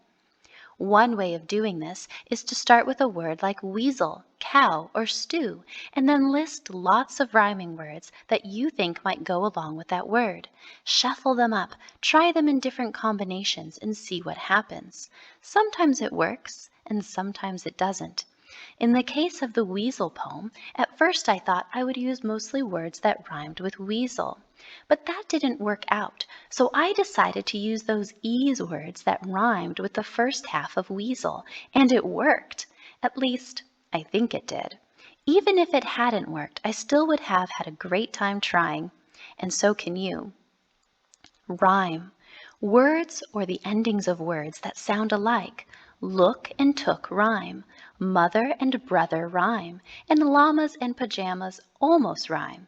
One way of doing this is to start with a word like weasel, cow, or stew, and then list lots of rhyming words that you think might go along with that word. Shuffle them up, try them in different combinations, and see what happens. Sometimes it works, and sometimes it doesn't. In the case of the weasel poem, at first I thought I would use mostly words that rhymed with weasel. But that didn't work out, so I decided to use those ease words that rhymed with the first half of weasel, and it worked. At least, I think it did. Even if it hadn't worked, I still would have had a great time trying, and so can you. Rhyme. Words or the endings of words that sound alike. Look and took rhyme. Mother and brother rhyme. And llamas and pajamas almost rhyme.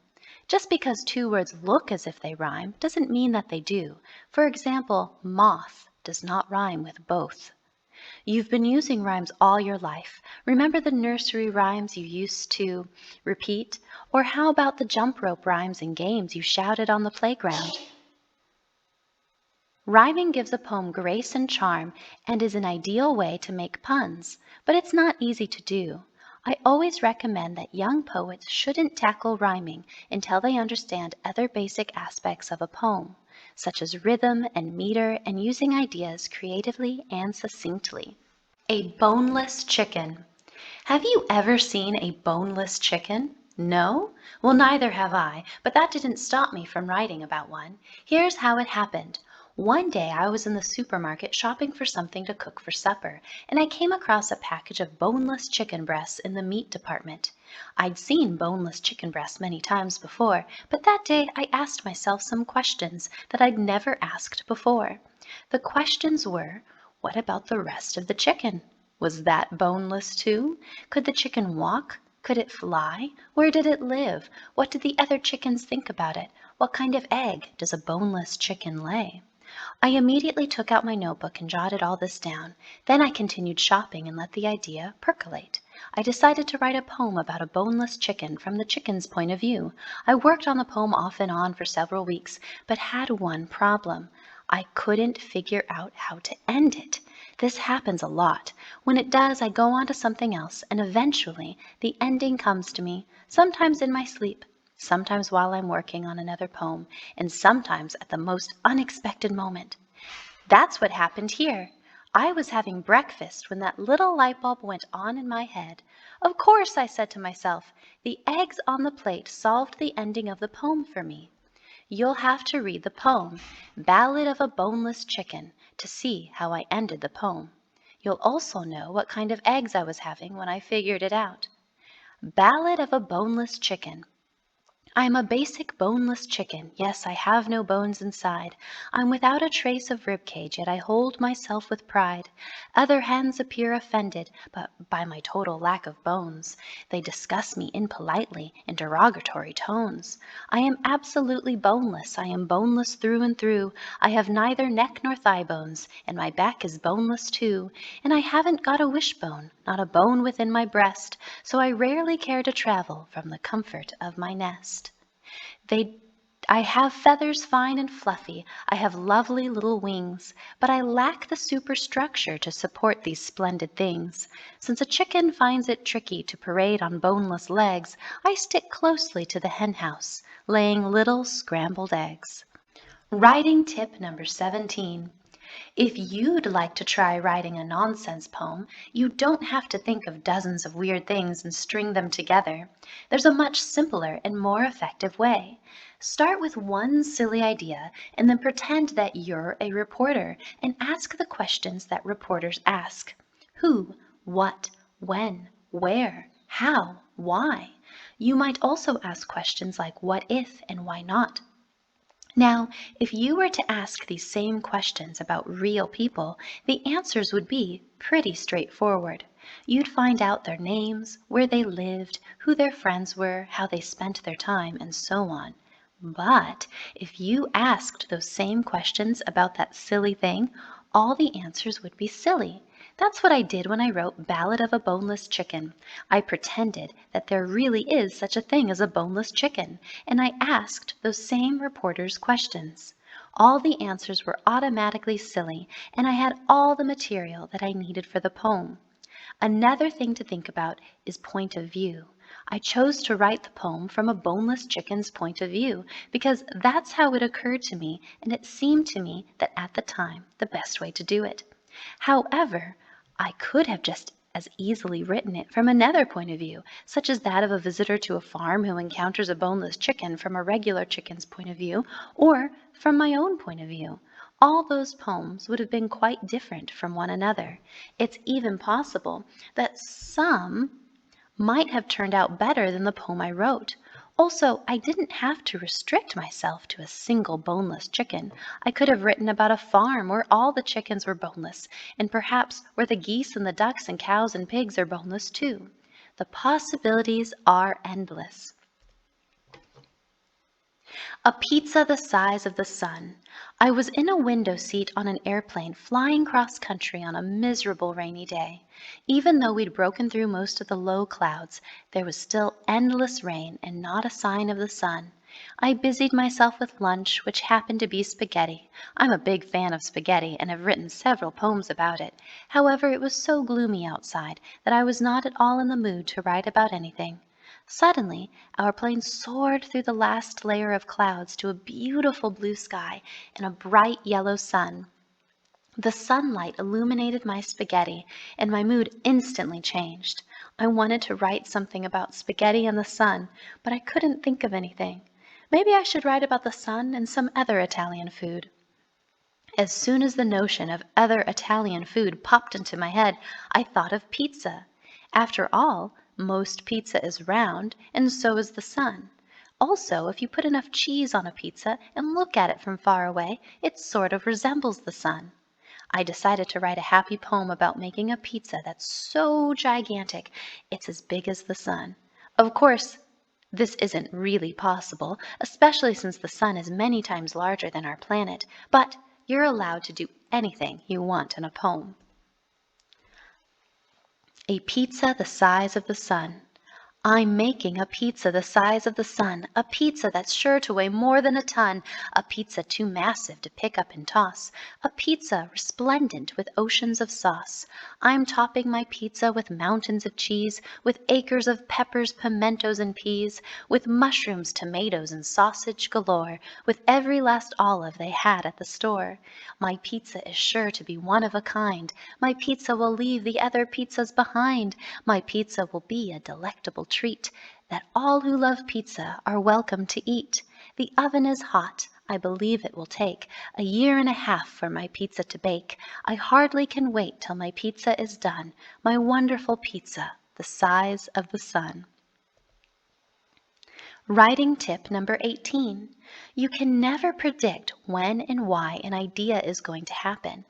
Just because two words look as if they rhyme doesn't mean that they do. For example, moth does not rhyme with both. You've been using rhymes all your life. Remember the nursery rhymes you used to repeat? Or how about the jump rope rhymes in games you shouted on the playground? Rhyming gives a poem grace and charm and is an ideal way to make puns, but it's not easy to do. I always recommend that young poets shouldn't tackle rhyming until they understand other basic aspects of a poem, such as rhythm and meter and using ideas creatively and succinctly. A boneless chicken. Have you ever seen a boneless chicken? No? Well, neither have I, but that didn't stop me from writing about one. Here's how it happened. One day I was in the supermarket shopping for something to cook for supper, and I came across a package of boneless chicken breasts in the meat department. I'd seen boneless chicken breasts many times before, but that day I asked myself some questions that I'd never asked before. The questions were, what about the rest of the chicken? Was that boneless too? Could the chicken walk? Could it fly? Where did it live? What did the other chickens think about it? What kind of egg does a boneless chicken lay? I immediately took out my notebook and jotted all this down. Then I continued shopping and let the idea percolate. I decided to write a poem about a boneless chicken from the chicken's point of view. I worked on the poem off and on for several weeks, but had one problem. I couldn't figure out how to end it. This happens a lot. When it does, I go on to something else, and eventually the ending comes to me, sometimes in my sleep, sometimes while I'm working on another poem, and sometimes at the most unexpected moment. That's what happened here. I was having breakfast when that little light bulb went on in my head. Of course, I said to myself, the eggs on the plate solved the ending of the poem for me. You'll have to read the poem, Ballad of a Boneless Chicken, to see how I ended the poem. You'll also know what kind of eggs I was having when I figured it out. Ballad of a Boneless Chicken. I'm a basic boneless chicken. Yes, I have no bones inside. I'm without a trace of ribcage, yet I hold myself with pride. Other hens appear offended, but by my total lack of bones. They discuss me impolitely in derogatory tones. I am absolutely boneless. I am boneless through and through. I have neither neck nor thigh bones, and my back is boneless too. And I haven't got a wishbone, not a bone within my breast, so I rarely care to travel from the comfort of my nest. I have feathers fine and fluffy, I have lovely little wings, but I lack the superstructure to support these splendid things. Since a chicken finds it tricky to parade on boneless legs, I stick closely to the henhouse, laying little scrambled eggs. Writing tip number 17. If you'd like to try writing a nonsense poem, you don't have to think of dozens of weird things and string them together. There's a much simpler and more effective way. Start with one silly idea and then pretend that you're a reporter and ask the questions that reporters ask. Who, what, when, where, how, why? You might also ask questions like what if and why not. Now, if you were to ask these same questions about real people, the answers would be pretty straightforward. You'd find out their names, where they lived, who their friends were, how they spent their time, and so on. But if you asked those same questions about that silly thing, all the answers would be silly. That's what I did when I wrote Ballad of a Boneless Chicken. I pretended that there really is such a thing as a boneless chicken, and I asked those same reporters questions. All the answers were automatically silly, and I had all the material that I needed for the poem. Another thing to think about is point of view. I chose to write the poem from a boneless chicken's point of view because that's how it occurred to me, and it seemed to me that at the time the best way to do it. However, I could have just as easily written it from another point of view, such as that of a visitor to a farm who encounters a boneless chicken from a regular chicken's point of view, or from my own point of view. All those poems would have been quite different from one another. It's even possible that some might have turned out better than the poem I wrote. Also, I didn't have to restrict myself to a single boneless chicken. I could have written about a farm where all the chickens were boneless, and perhaps where the geese and the ducks and cows and pigs are boneless too. The possibilities are endless. A pizza the size of the sun. I was in a window seat on an airplane flying cross country on a miserable rainy day. Even though we'd broken through most of the low clouds, there was still endless rain and not a sign of the sun. I busied myself with lunch, which happened to be spaghetti. I'm a big fan of spaghetti and have written several poems about it. However, it was so gloomy outside that I was not at all in the mood to write about anything. Suddenly, our plane soared through the last layer of clouds to a beautiful blue sky and a bright yellow sun. The sunlight illuminated my spaghetti, and my mood instantly changed. I wanted to write something about spaghetti and the sun, but I couldn't think of anything. Maybe I should write about the sun and some other Italian food. As soon as the notion of other Italian food popped into my head, I thought of pizza. After all, most pizza is round, and so is the sun. Also, if you put enough cheese on a pizza and look at it from far away, it sort of resembles the sun. I decided to write a happy poem about making a pizza that's so gigantic it's as big as the sun. Of course, this isn't really possible, especially since the sun is many times larger than our planet, but you're allowed to do anything you want in a poem. A pizza the size of the sun. I'm making a pizza the size of the sun, a pizza that's sure to weigh more than a ton, a pizza too massive to pick up and toss, a pizza resplendent with oceans of sauce. I'm topping my pizza with mountains of cheese, with acres of peppers, pimentos, and peas, with mushrooms, tomatoes, and sausage galore, with every last olive they had at the store. My pizza is sure to be one of a kind. My pizza will leave the other pizzas behind. My pizza will be a delectable treat that all who love pizza are welcome to eat. The oven is hot. I believe it will take a year and a half for my pizza to bake. I hardly can wait till my pizza is done. My wonderful pizza, the size of the sun. Writing tip number 18. You can never predict when and why an idea is going to happen.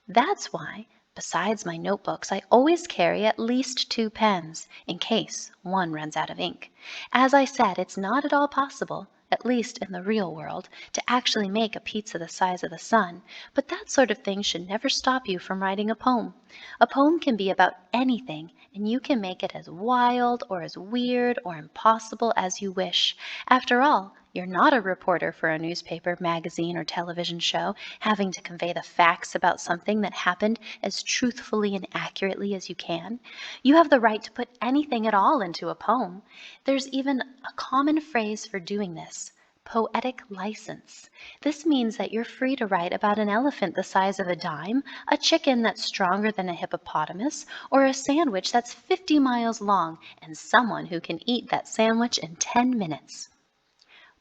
That's why, besides my notebooks, I always carry at least 2 pens, in case one runs out of ink. As I said, it's not at all possible, at least in the real world, to actually make a pizza the size of the sun, but that sort of thing should never stop you from writing a poem. A poem can be about anything, and you can make it as wild or as weird or impossible as you wish. After all, you're not a reporter for a newspaper, magazine, or television show, having to convey the facts about something that happened as truthfully and accurately as you can. You have the right to put anything at all into a poem. There's even a common phrase for doing this: poetic license. This means that you're free to write about an elephant the size of a dime, a chicken that's stronger than a hippopotamus, or a sandwich that's 50 miles long and someone who can eat that sandwich in 10 minutes.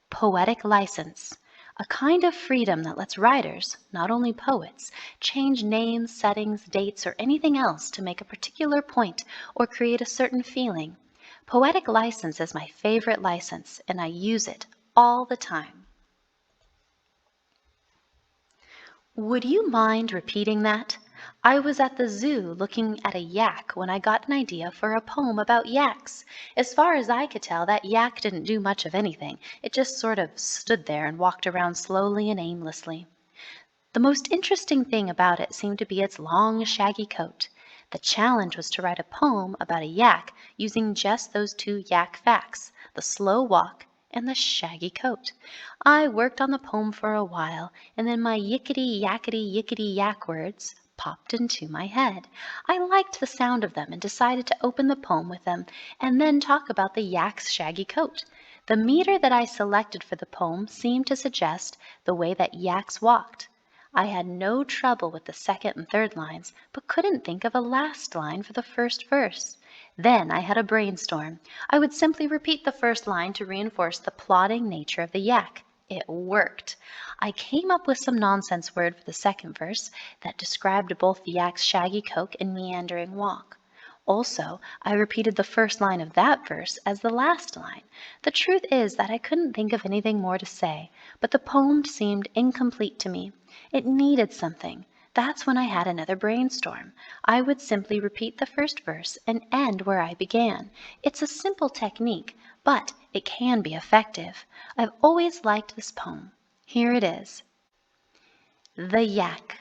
Poetic license. A kind of freedom that lets writers, not only poets, change names, settings, dates, or anything else to make a particular point or create a certain feeling. Poetic license is my favorite license, and I use it all the time. Would you mind repeating that? I was at the zoo looking at a yak when I got an idea for a poem about yaks. As far as I could tell, that yak didn't do much of anything. It just sort of stood there and walked around slowly and aimlessly. The most interesting thing about it seemed to be its long, shaggy coat. The challenge was to write a poem about a yak using just those 2 yak facts: the slow walk and the shaggy coat. I worked on the poem for a while, and then my yickety yackety yickety yak words popped into my head. I liked the sound of them and decided to open the poem with them and then talk about the yak's shaggy coat. The meter that I selected for the poem seemed to suggest the way that yaks walked. I had no trouble with the second and third lines, but couldn't think of a last line for the first verse. Then I had a brainstorm. I would simply repeat the first line to reinforce the plodding nature of the yak. It worked. I came up with some nonsense word for the second verse that described both the yak's shaggy coat and meandering walk. Also, I repeated the first line of that verse as the last line. The truth is that I couldn't think of anything more to say, but the poem seemed incomplete to me. It needed something. That's when I had another brainstorm. I would simply repeat the first verse and end where I began. It's a simple technique, but it can be effective. I've always liked this poem. Here it is. The Yak.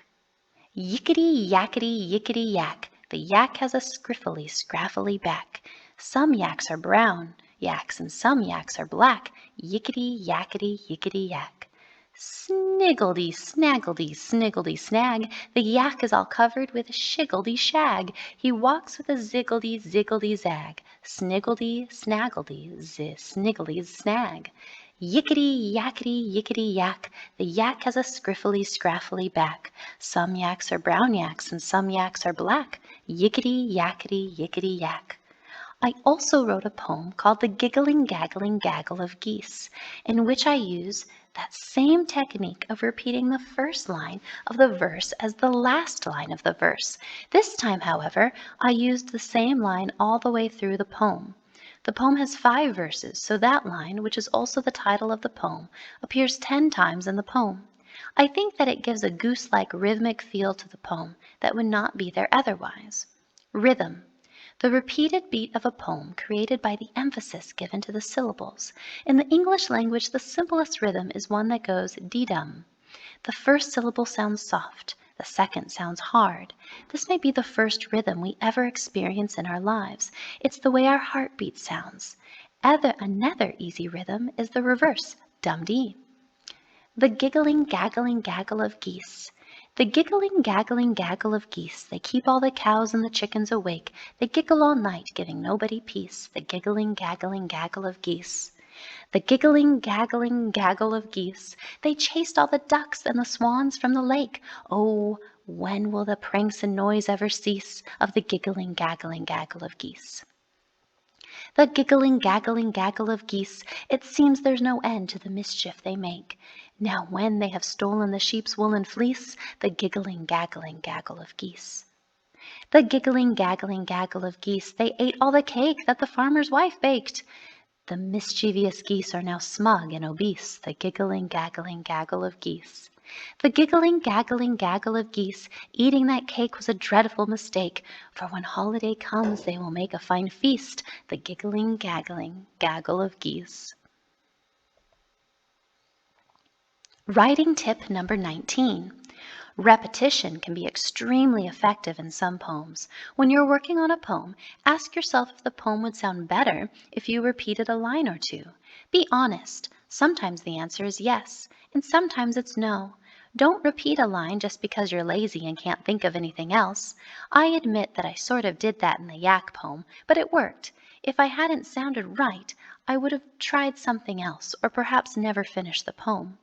Yickety yackety yickety yak. The yak has a scriffly scraffly back. Some yaks are brown yaks and some yaks are black. Yickety yackety yickety yak. Sniggledy snaggledy sniggledy snag. The yak is all covered with shiggledy shag. He walks with a ziggledy ziggledy zag. Sniggledy snaggledy sniggledy snag. Yickety yackety yickety yak. The yak has a scriffly scraffly back. Some yaks are brown yaks and some yaks are black. Yickety yackety yickety yak. I also wrote a poem called The Giggling Gaggling Gaggle of Geese, in which I use that same technique of repeating the first line of the verse as the last line of the verse. This time, however, I used the same line all the way through the poem. The poem has 5 verses, so that line, which is also the title of the poem, appears 10 times in the poem. I think that it gives a goose-like rhythmic feel to the poem that would not be there otherwise. Rhythm. The repeated beat of a poem created by the emphasis given to the syllables. In the English language, the simplest rhythm is one that goes dee-dum. The first syllable sounds soft, the second sounds hard. This may be the first rhythm we ever experience in our lives. It's the way our heartbeat sounds. Another easy rhythm is the reverse, dum-dee. The giggling, gaggling gaggle of geese. The giggling, gaggling gaggle of geese. They keep all the cows and the chickens awake. They giggle all night, giving nobody peace. The giggling, gaggling gaggle of geese. The giggling, gaggling gaggle of geese. They chased all the ducks and the swans from the lake. Oh, when will the pranks and noise ever cease of the giggling, gaggling gaggle of geese? The giggling, gaggling gaggle of geese. It seems there's no end to the mischief they make. Now when they have stolen the sheep's woolen fleece, the giggling, gaggling gaggle of geese. The giggling, gaggling gaggle of geese. They ate all the cake that the farmer's wife baked. The mischievous geese are now smug and obese. The giggling, gaggling gaggle of geese. The giggling, gaggling gaggle of geese. Eating that cake was a dreadful mistake, for when holiday comes they will make a fine feast. The giggling, gaggling gaggle of geese. Writing tip number 19. Repetition can be extremely effective in some poems. When you're working on a poem, ask yourself if the poem would sound better if you repeated a line or two. Be honest. Sometimes the answer is yes, and sometimes it's no. Don't repeat a line just because you're lazy and can't think of anything else. I admit that I sort of did that in the yak poem, but it worked. If I hadn't sounded right, I would have tried something else, or perhaps never finished the poem.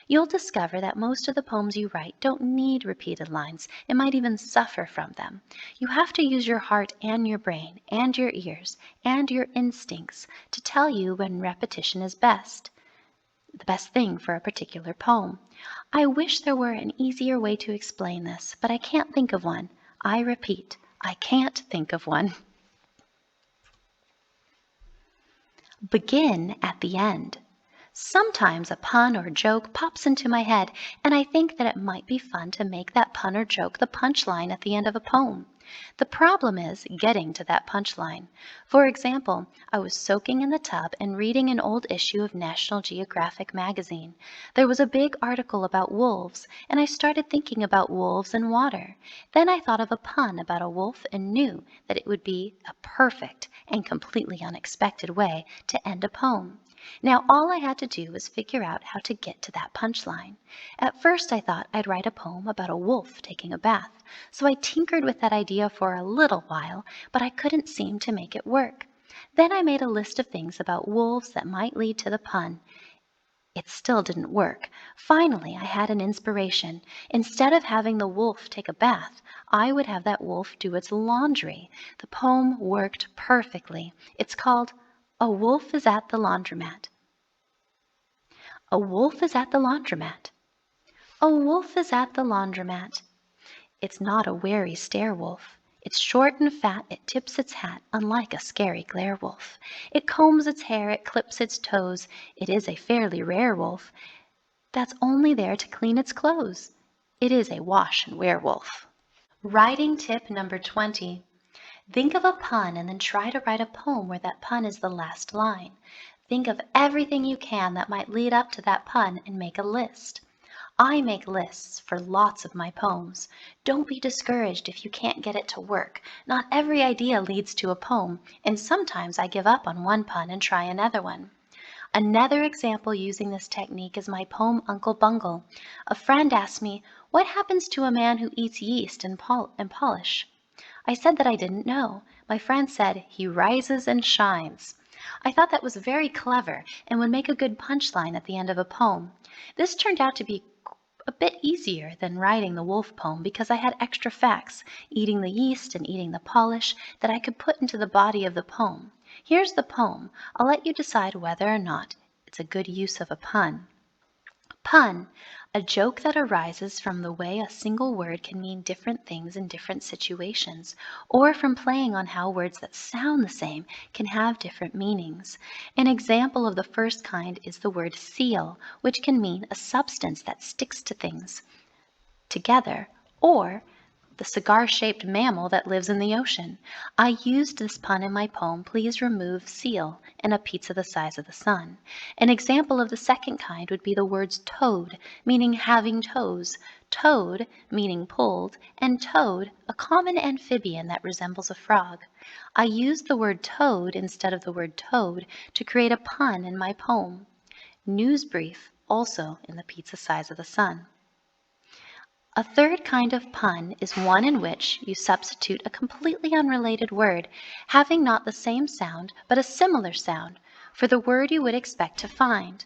You'll discover that most of the poems you write don't need repeated lines and might even suffer from them. You have to use your heart and your brain and your ears and your instincts to tell you when repetition is the best thing for a particular poem. I wish there were an easier way to explain this, but I can't think of one. I repeat, I can't think of one. Begin at the end. Sometimes a pun or joke pops into my head, and I think that it might be fun to make that pun or joke the punchline at the end of a poem. The problem is getting to that punchline. For example, I was soaking in the tub and reading an old issue of National Geographic magazine. There was a big article about wolves, and I started thinking about wolves and water. Then I thought of a pun about a wolf and knew that it would be a perfect and completely unexpected way to end a poem. Now all I had to do was figure out how to get to that punchline. At first I thought I'd write a poem about a wolf taking a bath, so I tinkered with that idea for a little while, but I couldn't seem to make it work. Then I made a list of things about wolves that might lead to the pun. It still didn't work. Finally, I had an inspiration. Instead of having the wolf take a bath, I would have that wolf do its laundry. The poem worked perfectly. It's called A Wolf is at the Laundromat. A wolf is at the laundromat. A wolf is at the laundromat. It's not a wary stare wolf. It's short and fat, it tips its hat, unlike a scary glare wolf. It combs its hair, it clips its toes. It is a fairly rare wolf that's only there to clean its clothes. It is a wash and wear wolf. Writing tip number 20. Think of a pun and then try to write a poem where that pun is the last line. Think of everything you can that might lead up to that pun and make a list. I make lists for lots of my poems. Don't be discouraged if you can't get it to work. Not every idea leads to a poem, and sometimes I give up on one pun and try another one. Another example using this technique is my poem Uncle Bungle. A friend asked me, "What happens to a man who eats yeast and polish?" I said that I didn't know. My friend said, "He rises and shines." I thought that was very clever and would make a good punchline at the end of a poem. This turned out to be a bit easier than writing the wolf poem because I had extra facts, eating the yeast and eating the polish, that I could put into the body of the poem. Here's the poem. I'll let you decide whether or not it's a good use of a pun. Pun, a joke that arises from the way a single word can mean different things in different situations, or from playing on how words that sound the same can have different meanings. An example of the first kind is the word seal, which can mean a substance that sticks to things together, or the cigar-shaped mammal that lives in the ocean. I used this pun in my poem, Please Remove Seal, and a Pizza the Size of the Sun. An example of the second kind would be the words toad, meaning having toes, toad, meaning pulled, and toad, a common amphibian that resembles a frog. I used the word toad instead of the word toad to create a pun in my poem. News brief, also in the Pizza Size of the Sun. A third kind of pun is one in which you substitute a completely unrelated word, having not the same sound but a similar sound, for the word you would expect to find.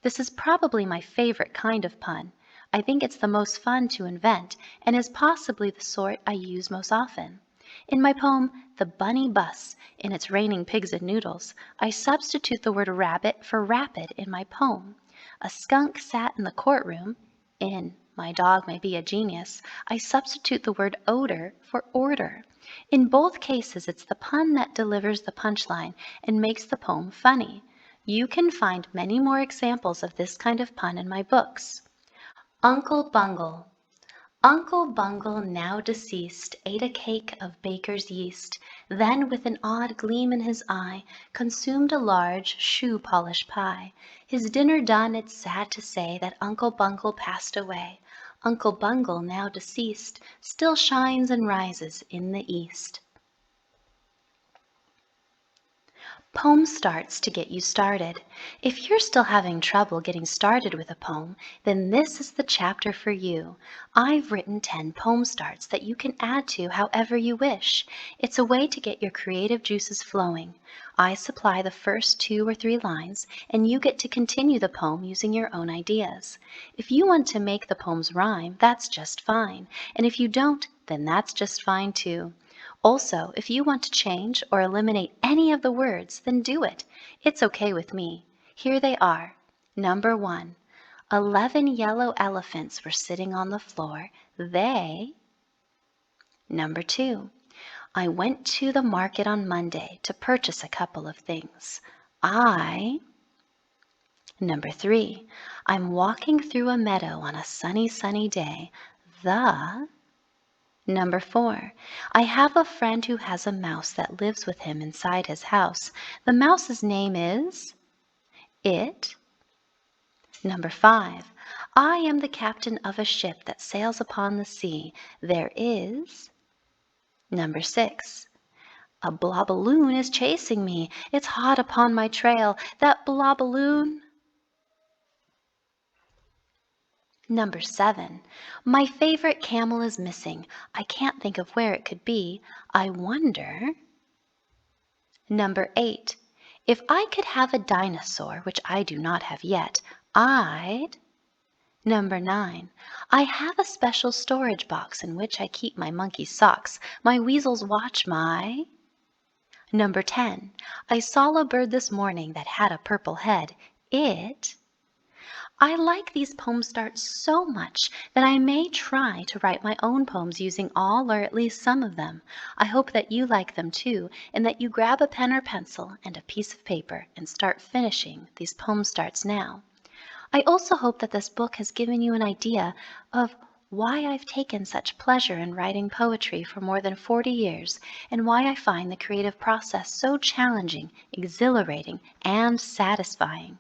This is probably my favorite kind of pun. I think it's the most fun to invent, and is possibly the sort I use most often. In my poem, The Bunny Bus, in It's Raining Pigs and Noodles, I substitute the word rabbit for rapid in my poem. A skunk sat in the courtroom, in My Dog May Be a Genius, I substitute the word odor for order. In both cases, it's the pun that delivers the punchline and makes the poem funny. You can find many more examples of this kind of pun in my books. Uncle Bungle. Uncle Bungle, now deceased, ate a cake of baker's yeast, then with an odd gleam in his eye, consumed a large shoe-polish pie. His dinner done, it's sad to say that Uncle Bungle passed away. Uncle Bungle, now deceased, still shines and rises in the east. Poem starts to get you started. If you're still having trouble getting started with a poem, then this is the chapter for you. I've written 10 poem starts that you can add to however you wish. It's a way to get your creative juices flowing. I supply the first 2 or 3 lines, and you get to continue the poem using your own ideas. If you want to make the poems rhyme, that's just fine, and if you don't, then that's just fine too. Also, if you want to change or eliminate any of the words, then do it. It's okay with me. Here they are. Number 1. 11 yellow elephants were sitting on the floor. They. Number 2. I went to the market on Monday to purchase a couple of things. I. Number 3. I'm walking through a meadow on a sunny day. The. Number 4. I have a friend who has a mouse that lives with him inside his house. The mouse's name is it. Number 5. I am the captain of a ship that sails upon the sea. There is. Number 6. A blobaloon is chasing me. It's hot upon my trail. That blobaloon. Number 7. My favorite camel is missing. I can't think of where it could be. I wonder. Number 8. If I could have a dinosaur, which I do not have yet, I'd. Number 9. I have a special storage box in which I keep my monkey socks. My weasels watch my. Number 10. I saw a bird this morning that had a purple head. It. I like these poem starts so much that I may try to write my own poems using all or at least some of them. I hope that you like them too, and that you grab a pen or pencil and a piece of paper and start finishing these poem starts now. I also hope that this book has given you an idea of why I've taken such pleasure in writing poetry for more than 40 years, and why I find the creative process so challenging, exhilarating, and satisfying.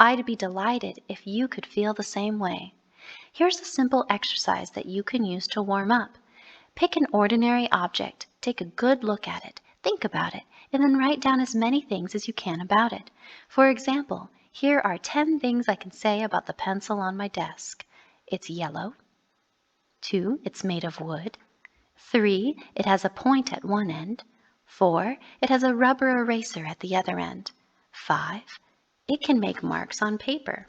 I'd be delighted if you could feel the same way. Here's a simple exercise that you can use to warm up. Pick an ordinary object, take a good look at it, think about it, and then write down as many things as you can about it. For example, here are 10 things I can say about the pencil on my desk. It's yellow. 2. It's made of wood. 3. It has a point at one end. 4. It has a rubber eraser at the other end. 5. It can make marks on paper.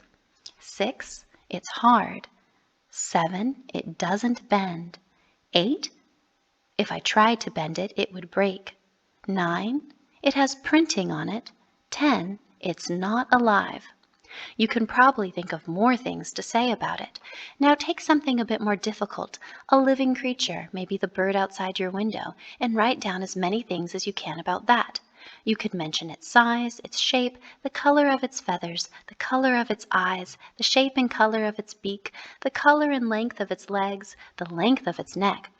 6. It's hard. 7. It doesn't bend. 8. If I tried to bend it, it would break. 9. It has printing on it. 10. It's not alive. You can probably think of more things to say about it. Now take something a bit more difficult, a living creature, maybe the bird outside your window, and write down as many things as you can about that. You could mention its size, its shape, the color of its feathers, the color of its eyes, the shape and color of its beak, the color and length of its legs, the length of its neck,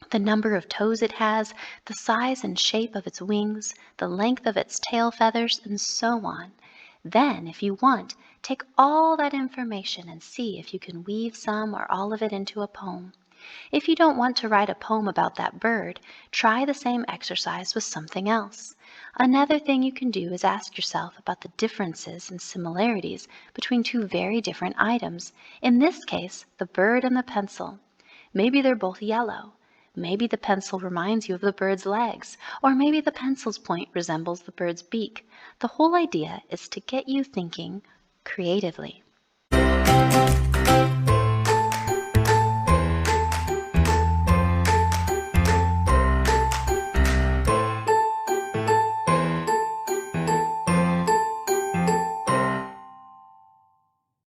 the number of toes it has, the size and shape of its wings, the length of its tail feathers, and so on. Then, if you want, take all that information and see if you can weave some or all of it into a poem. If you don't want to write a poem about that bird, try the same exercise with something else. Another thing you can do is ask yourself about the differences and similarities between two very different items, in this case, the bird and the pencil. Maybe they're both yellow. Maybe the pencil reminds you of the bird's legs, or maybe the pencil's point resembles the bird's beak. The whole idea is to get you thinking creatively.